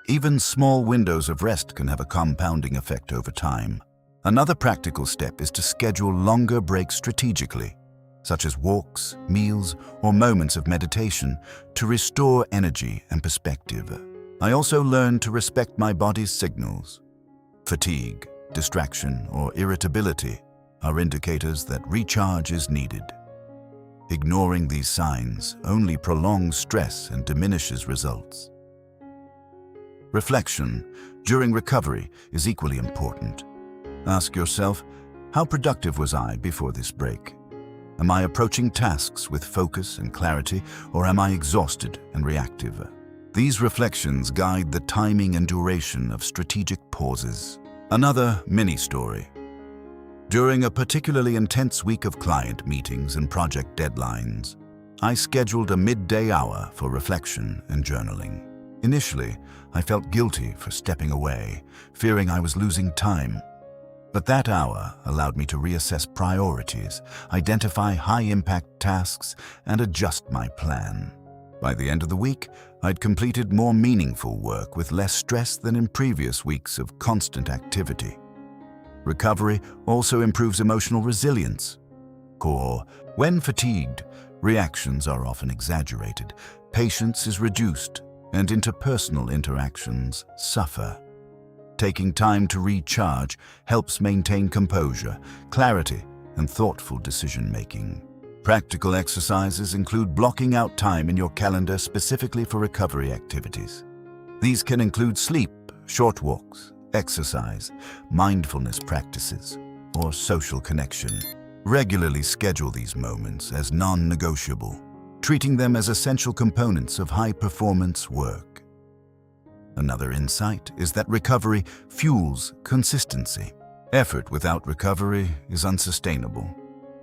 [SPEAKER 1] Even small windows of rest can have a compounding effect over time. Another practical step is to schedule longer breaks strategically, such as walks, meals, or moments of meditation, to restore energy and perspective. I also learned to respect my body's signals. Fatigue, distraction, or irritability are indicators that recharge is needed. Ignoring these signs only prolongs stress and diminishes results. Reflection during recovery is equally important. Ask yourself, how productive was I before this break? Am I approaching tasks with focus and clarity, or am I exhausted and reactive? These reflections guide the timing and duration of strategic pauses. Another mini story. During a particularly intense week of client meetings and project deadlines, I scheduled a midday hour for reflection and journaling. Initially, I felt guilty for stepping away, fearing I was losing time. But that hour allowed me to reassess priorities, identify high-impact tasks, and adjust my plan. By the end of the week, I'd completed more meaningful work with less stress than in previous weeks of constant activity. Recovery also improves emotional resilience. When fatigued, reactions are often exaggerated, patience is reduced, and interpersonal interactions suffer. Taking time to recharge helps maintain composure, clarity, and thoughtful decision-making. Practical exercises include blocking out time in your calendar specifically for recovery activities. These can include sleep, short walks, exercise, mindfulness practices, or social connection. Regularly schedule these moments as non-negotiable, treating them as essential components of high-performance work. Another insight is that recovery fuels consistency. Effort without recovery is unsustainable.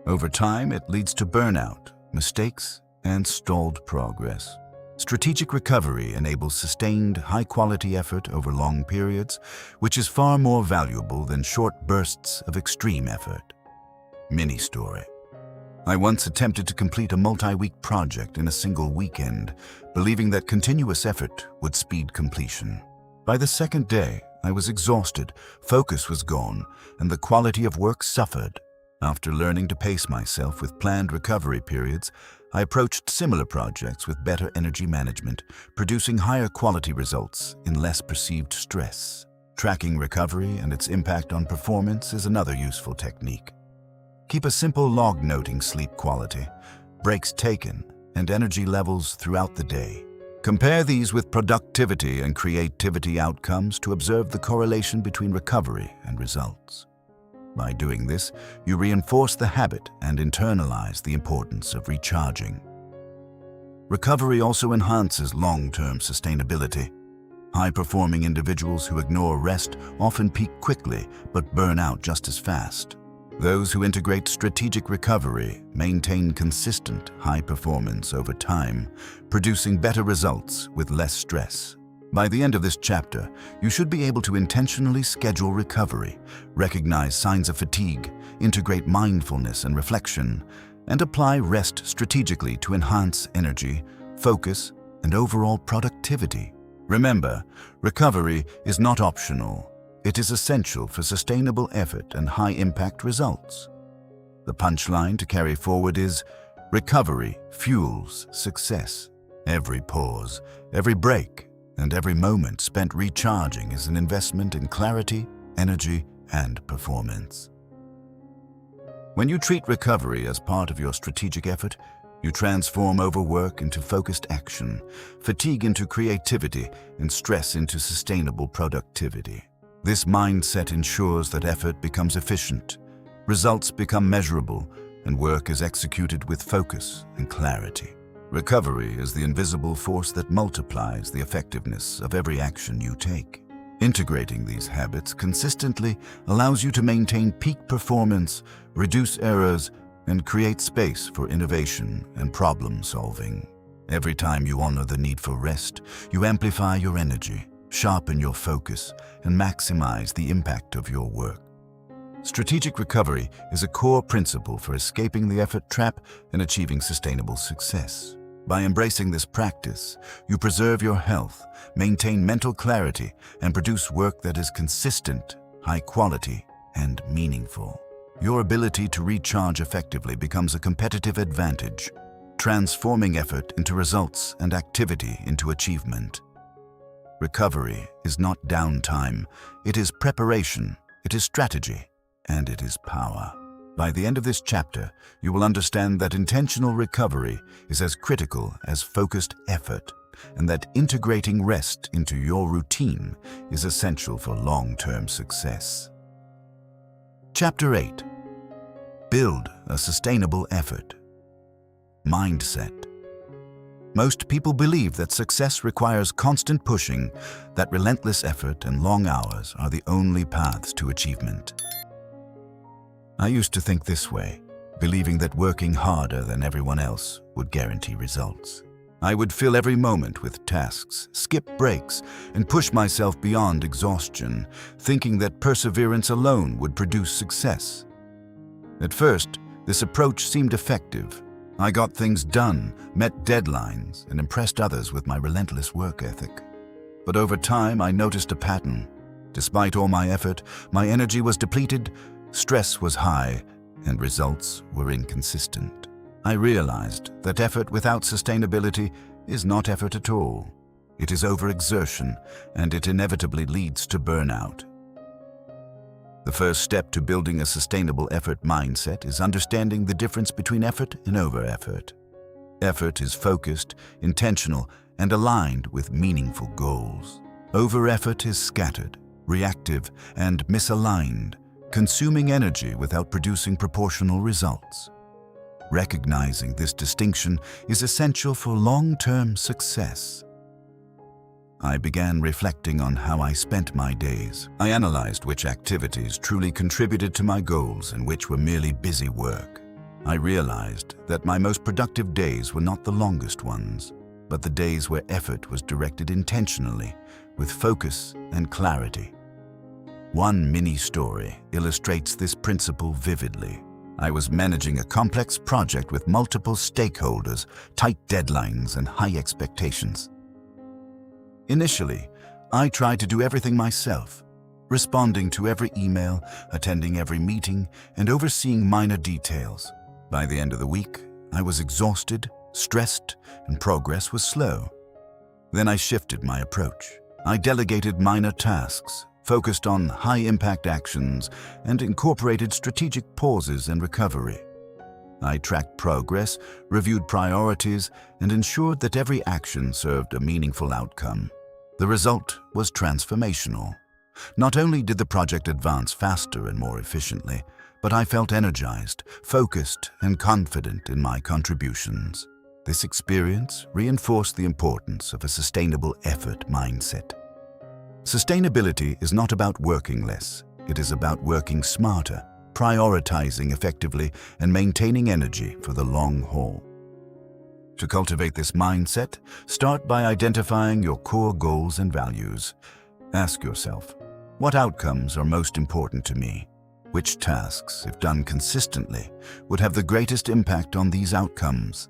[SPEAKER 1] Over time, it leads to burnout, mistakes, and stalled progress. Strategic recovery enables sustained, high-quality effort over long periods, which is far more valuable than short bursts of extreme effort. Mini story. I once attempted to complete a multi-week project in a single weekend, believing that continuous effort would speed completion. By the second day, I was exhausted, focus was gone, and the quality of work suffered. After learning to pace myself with planned recovery periods, I approached similar projects with better energy management, producing higher quality results in less perceived stress. Tracking recovery and its impact on performance is another useful technique. Keep a simple log noting sleep quality, breaks taken, and energy levels throughout the day. Compare these with productivity and creativity outcomes to observe the correlation between recovery and results. By doing this, you reinforce the habit and internalize the importance of recharging. Recovery also enhances long-term sustainability. High-performing individuals who ignore rest often peak quickly but burn out just as fast. Those who integrate strategic recovery maintain consistent high performance over time, producing better results with less stress. By the end of this chapter, you should be able to intentionally schedule recovery, recognize signs of fatigue, integrate mindfulness and reflection, and apply rest strategically to enhance energy, focus, and overall productivity. Remember, recovery is not optional. It is essential for sustainable effort and high-impact results. The punchline to carry forward is, recovery fuels success. Every pause, every break, and every moment spent recharging is an investment in clarity, energy, and performance. When you treat recovery as part of your strategic effort, you transform overwork into focused action, fatigue into creativity, and stress into sustainable productivity. This mindset ensures that effort becomes efficient, results become measurable, and work is executed with focus and clarity. Recovery is the invisible force that multiplies the effectiveness of every action you take. Integrating these habits consistently allows you to maintain peak performance, reduce errors, and create space for innovation and problem solving. Every time you honor the need for rest, you amplify your energy, sharpen your focus, and maximize the impact of your work. Strategic recovery is a core principle for escaping the effort trap and achieving sustainable success. By embracing this practice, you preserve your health, maintain mental clarity, and produce work that is consistent, high quality, and meaningful. Your ability to recharge effectively becomes a competitive advantage, transforming effort into results and activity into achievement. Recovery is not downtime, it is preparation, it is strategy, and it is power. By the end of this chapter, you will understand that intentional recovery is as critical as focused effort, and that integrating rest into your routine is essential for long-term success. Chapter 8. Build a sustainable effort. Mindset. Most people believe that success requires constant pushing, that relentless effort and long hours are the only paths to achievement. I used to think this way, believing that working harder than everyone else would guarantee results. I would fill every moment with tasks, skip breaks, and push myself beyond exhaustion, thinking that perseverance alone would produce success. At first, this approach seemed effective. I got things done, met deadlines, and impressed others with my relentless work ethic. But over time, I noticed a pattern. Despite all my effort, my energy was depleted, stress was high, and results were inconsistent. I realized that effort without sustainability is not effort at all. It is overexertion, and it inevitably leads to burnout. The first step to building a sustainable effort mindset is understanding the difference between effort and over-effort. Effort is focused, intentional, and aligned with meaningful goals. Over-effort is scattered, reactive, and misaligned, consuming energy without producing proportional results. Recognizing this distinction is essential for long-term success. I began reflecting on how I spent my days. I analyzed which activities truly contributed to my goals and which were merely busy work. I realized that my most productive days were not the longest ones, but the days where effort was directed intentionally, with focus and clarity. One mini-story illustrates this principle vividly. I was managing a complex project with multiple stakeholders, tight deadlines, and high expectations. Initially, I tried to do everything myself, responding to every email, attending every meeting, and overseeing minor details. By the end of the week, I was exhausted, stressed, and progress was slow. Then I shifted my approach. I delegated minor tasks, focused on high-impact actions, and incorporated strategic pauses and recovery. I tracked progress, reviewed priorities, and ensured that every action served a meaningful outcome. The result was transformational. Not only did the project advance faster and more efficiently, but I felt energized, focused, and confident in my contributions. This experience reinforced the importance of a sustainable effort mindset. Sustainability is not about working less, it is about working smarter. prioritizing effectively and maintaining energy for the long haul. To cultivate this mindset, start by identifying your core goals and values. Ask yourself, what outcomes are most important to me? Which tasks, if done consistently, would have the greatest impact on these outcomes?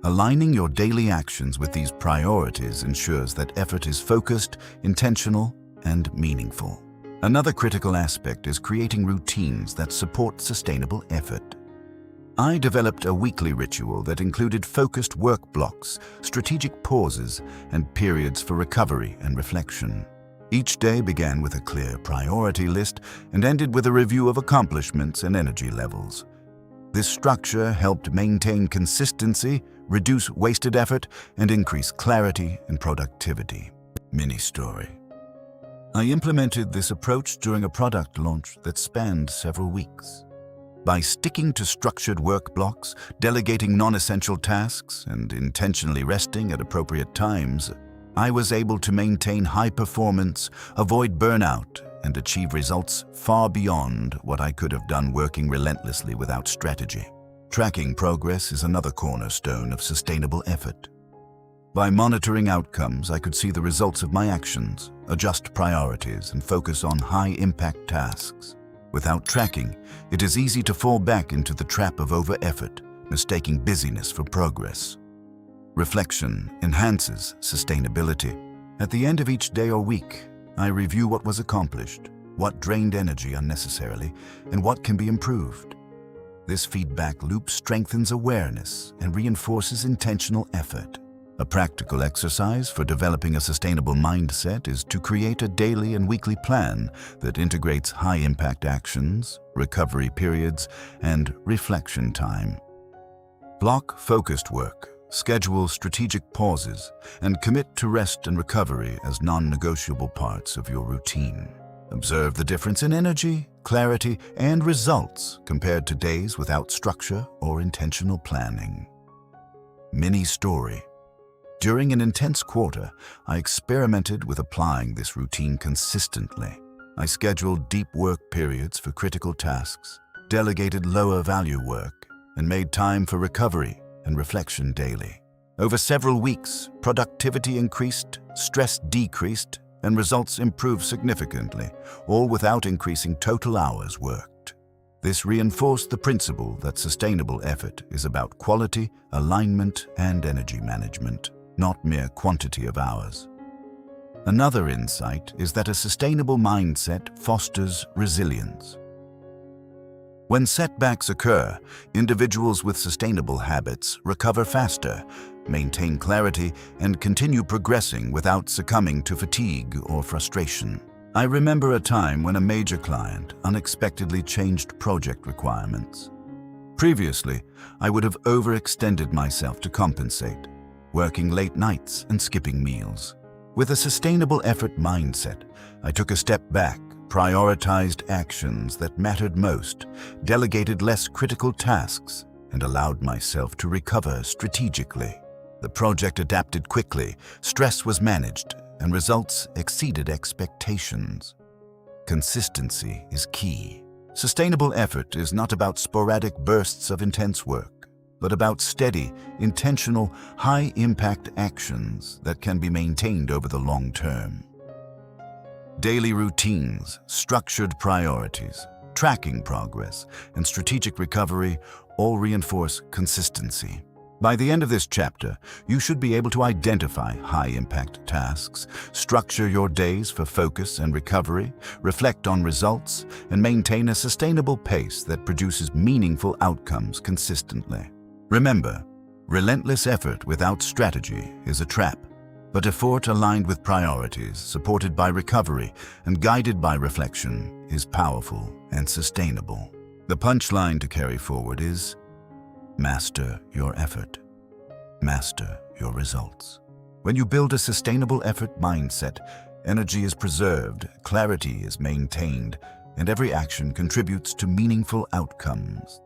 [SPEAKER 1] Aligning your daily actions with these priorities ensures that effort is focused, intentional, and meaningful. Another critical aspect is creating routines that support sustainable effort. I developed a weekly ritual that included focused work blocks, strategic pauses, and periods for recovery and reflection. Each day began with a clear priority list and ended with a review of accomplishments and energy levels. This structure helped maintain consistency, reduce wasted effort, and increase clarity and productivity. Mini story. I implemented this approach during a product launch that spanned several weeks. By sticking to structured work blocks, delegating non-essential tasks, and intentionally resting at appropriate times, I was able to maintain high performance, avoid burnout, and achieve results far beyond what I could have done working relentlessly without strategy. Tracking progress is another cornerstone of sustainable effort. By monitoring outcomes, I could see the results of my actions, adjust priorities, and focus on high-impact tasks. Without tracking, it is easy to fall back into the trap of over-effort, mistaking busyness for progress. Reflection enhances sustainability. At the end of each day or week, I review what was accomplished, what drained energy unnecessarily, and what can be improved. This feedback loop strengthens awareness and reinforces intentional effort. A practical exercise for developing a sustainable mindset is to create a daily and weekly plan that integrates high-impact actions, recovery periods, and reflection time. Block focused work, schedule strategic pauses, and commit to rest and recovery as non-negotiable parts of your routine. Observe the difference in energy, clarity, and results compared to days without structure or intentional planning. Mini story. During an intense quarter, I experimented with applying this routine consistently. I scheduled deep work periods for critical tasks, delegated lower value work, and made time for recovery and reflection daily. Over several weeks, productivity increased, stress decreased, and results improved significantly, all without increasing total hours worked. This reinforced the principle that sustainable effort is about quality, alignment, and energy management, not mere quantity of hours. Another insight is that a sustainable mindset fosters resilience. When setbacks occur, individuals with sustainable habits recover faster, maintain clarity, and continue progressing without succumbing to fatigue or frustration. I remember a time when a major client unexpectedly changed project requirements. Previously, I would have overextended myself to compensate, working late nights and skipping meals. With a sustainable effort mindset, I took a step back, prioritized actions that mattered most, delegated less critical tasks, and allowed myself to recover strategically. The project adapted quickly, stress was managed, and results exceeded expectations. Consistency is key. Sustainable effort is not about sporadic bursts of intense work, but about steady, intentional, high-impact actions that can be maintained over the long term. Daily routines, structured priorities, tracking progress, and strategic recovery all reinforce consistency. By the end of this chapter, you should be able to identify high-impact tasks, structure your days for focus and recovery, reflect on results, and maintain a sustainable pace that produces meaningful outcomes consistently. Remember, relentless effort without strategy is a trap, but effort aligned with priorities, supported by recovery, and guided by reflection is powerful and sustainable. The punchline to carry forward is: master your effort. Master your results. When you build a sustainable effort mindset, energy is preserved, clarity is maintained, and every action contributes to meaningful outcomes.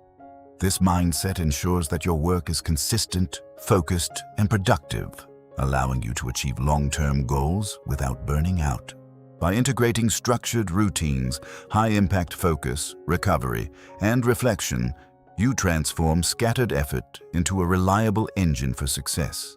[SPEAKER 1] This mindset ensures that your work is consistent, focused, and productive, allowing you to achieve long-term goals without burning out. By integrating structured routines, high-impact focus, recovery, and reflection, you transform scattered effort into a reliable engine for success.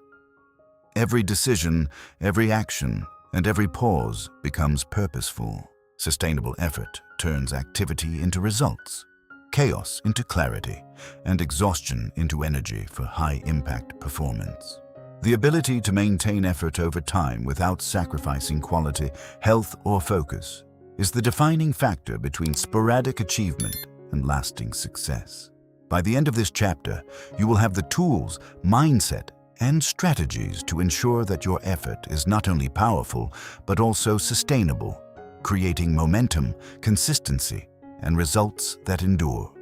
[SPEAKER 1] Every decision, every action, and every pause becomes purposeful. Sustainable effort turns activity into results, chaos into clarity, and exhaustion into energy for high-impact performance. The ability to maintain effort over time without sacrificing quality, health, or focus is the defining factor between sporadic achievement and lasting success. By the end of this chapter, you will have the tools, mindset, and strategies to ensure that your effort is not only powerful, but also sustainable, creating momentum, consistency, and results that endure.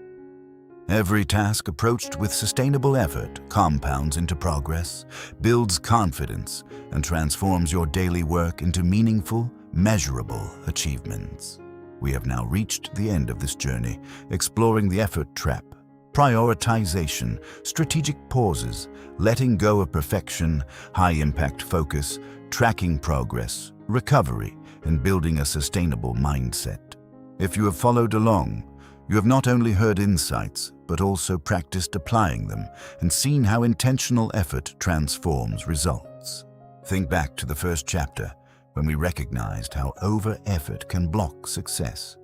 [SPEAKER 1] Every task approached with sustainable effort compounds into progress, builds confidence, and transforms your daily work into meaningful, measurable achievements. We have now reached the end of this journey, exploring the effort trap, prioritization, strategic pauses, letting go of perfection, high-impact focus, tracking progress, recovery, and building a sustainable mindset. If you have followed along, you have not only heard insights, but also practiced applying them and seen how intentional effort transforms results. Think back to the first chapter, when we recognized how over-effort can block success.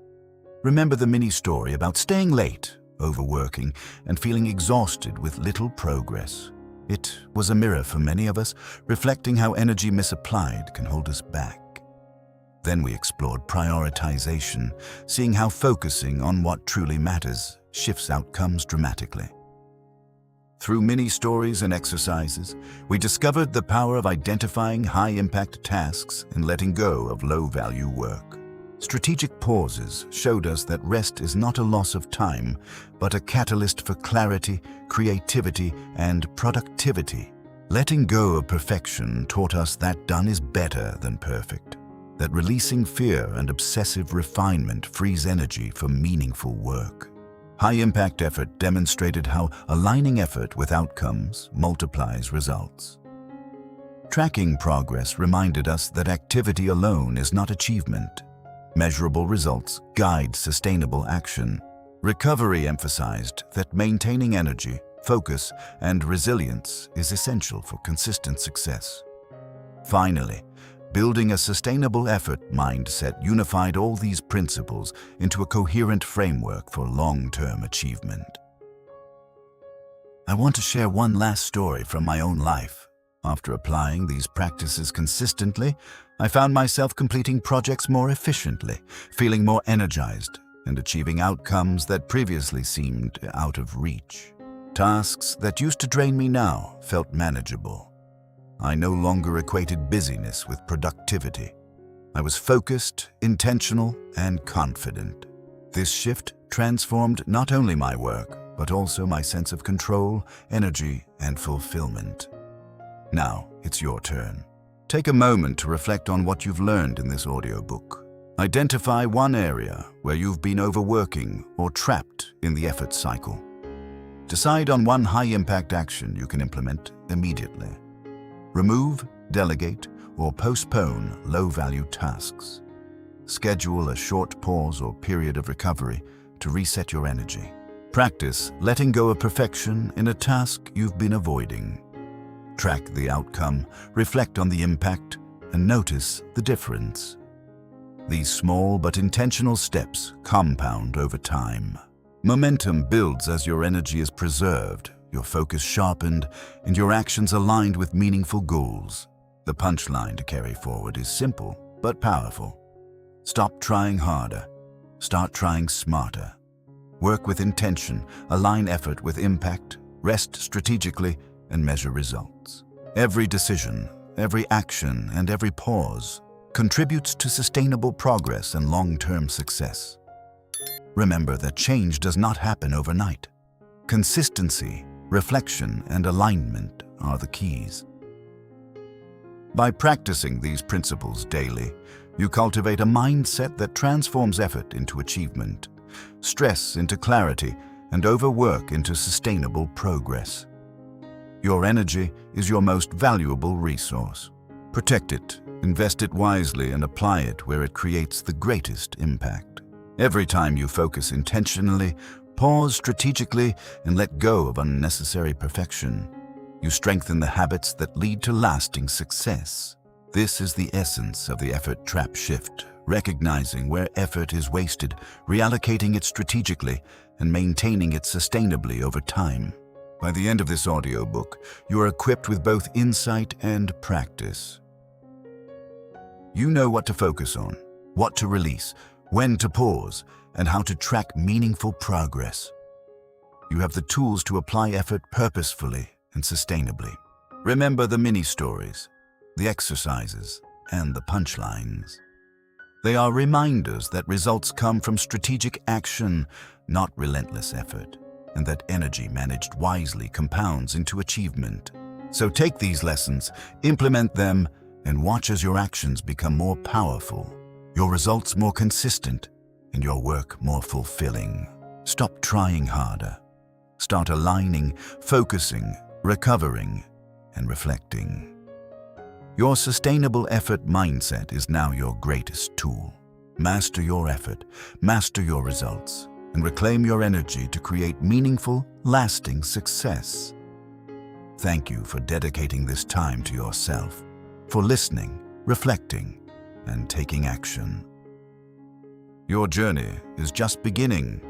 [SPEAKER 1] Remember the mini-story about staying late, overworking, and feeling exhausted with little progress. It was a mirror for many of us, reflecting how energy misapplied can hold us back. Then we explored prioritization, seeing how focusing on what truly matters shifts outcomes dramatically. Through mini-stories and exercises, we discovered the power of identifying high-impact tasks and letting go of low-value work. Strategic pauses showed us that rest is not a loss of time, but a catalyst for clarity, creativity, and productivity. Letting go of perfection taught us that done is better than perfect, that releasing fear and obsessive refinement frees energy for meaningful work. High-impact effort demonstrated how aligning effort with outcomes multiplies results. Tracking progress reminded us that activity alone is not achievement. Measurable results guide sustainable action. Recovery emphasized that maintaining energy, focus, and resilience is essential for consistent success. Finally, building a sustainable effort mindset unified all these principles into a coherent framework for long-term achievement. I want to share one last story from my own life. After applying these practices consistently, I found myself completing projects more efficiently, feeling more energized, and achieving outcomes that previously seemed out of reach. Tasks that used to drain me now felt manageable. I no longer equated busyness with productivity. I was focused, intentional, and confident. This shift transformed not only my work, but also my sense of control, energy, and fulfillment. Now, it's your turn. Take a moment to reflect on what you've learned in this audiobook. Identify one area where you've been overworking or trapped in the effort cycle. Decide on one high-impact action you can implement immediately. Remove, delegate, or postpone low-value tasks. Schedule a short pause or period of recovery to reset your energy. Practice letting go of perfection in a task you've been avoiding. Track the outcome, reflect on the impact, and notice the difference. These small but intentional steps compound over time. Momentum builds as your energy is preserved, your focus sharpened, and your actions aligned with meaningful goals. The punchline to carry forward is simple but powerful. Stop trying harder. Start trying smarter. Work with intention, align effort with impact, rest strategically, and measure results. Every decision, every action, and every pause contributes to sustainable progress and long-term success. Remember that change does not happen overnight. Consistency, reflection, and alignment are the keys. By practicing these principles daily, you cultivate a mindset that transforms effort into achievement, stress into clarity, and overwork into sustainable progress. Your energy is your most valuable resource. Protect it Invest it wisely and apply it where it creates the greatest impact. Every time you focus intentionally, pause strategically, and let go of unnecessary perfection, you strengthen the habits that lead to lasting success. This is the essence of the effort trap shift, recognizing where effort is wasted, reallocating it strategically, and maintaining it sustainably over time. By the end of this audiobook, you are equipped with both insight and practice. You know what to focus on, what to release, when to pause, and how to track meaningful progress. You have the tools to apply effort purposefully and sustainably. Remember the mini-stories, the exercises, and the punchlines. They are reminders that results come from strategic action, not relentless effort, and that energy managed wisely compounds into achievement. So take these lessons, implement them, and watch as your actions become more powerful, your results more consistent, and your work more fulfilling. Stop trying harder. Start aligning, focusing, recovering, and reflecting. Your sustainable effort mindset is now your greatest tool. Master your effort, master your results, and reclaim your energy to create meaningful, lasting success. Thank you for dedicating this time to yourself, for listening, reflecting, and taking action. Your journey is just beginning.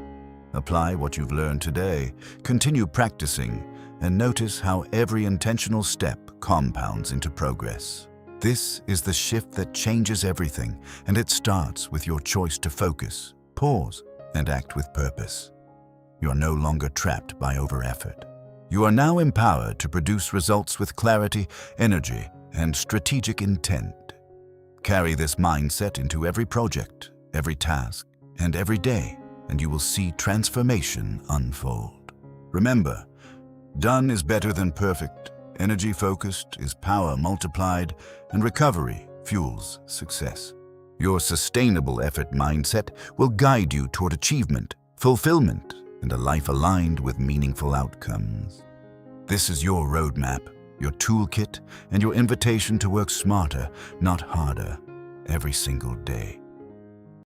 [SPEAKER 1] Apply what you've learned today, continue practicing, and notice how every intentional step compounds into progress. This is the shift that changes everything, and it starts with your choice to focus, pause, and act with purpose. You are no longer trapped by over-effort. You are now empowered to produce results with clarity, energy, and strategic intent. Carry this mindset into every project, every task, and every day, and you will see transformation unfold. Remember, done is better than perfect. Energy focused is power multiplied, and recovery fuels success. Your sustainable effort mindset will guide you toward achievement, fulfillment, and a life aligned with meaningful outcomes. This is your roadmap, your toolkit, and your invitation to work smarter, not harder, every single day.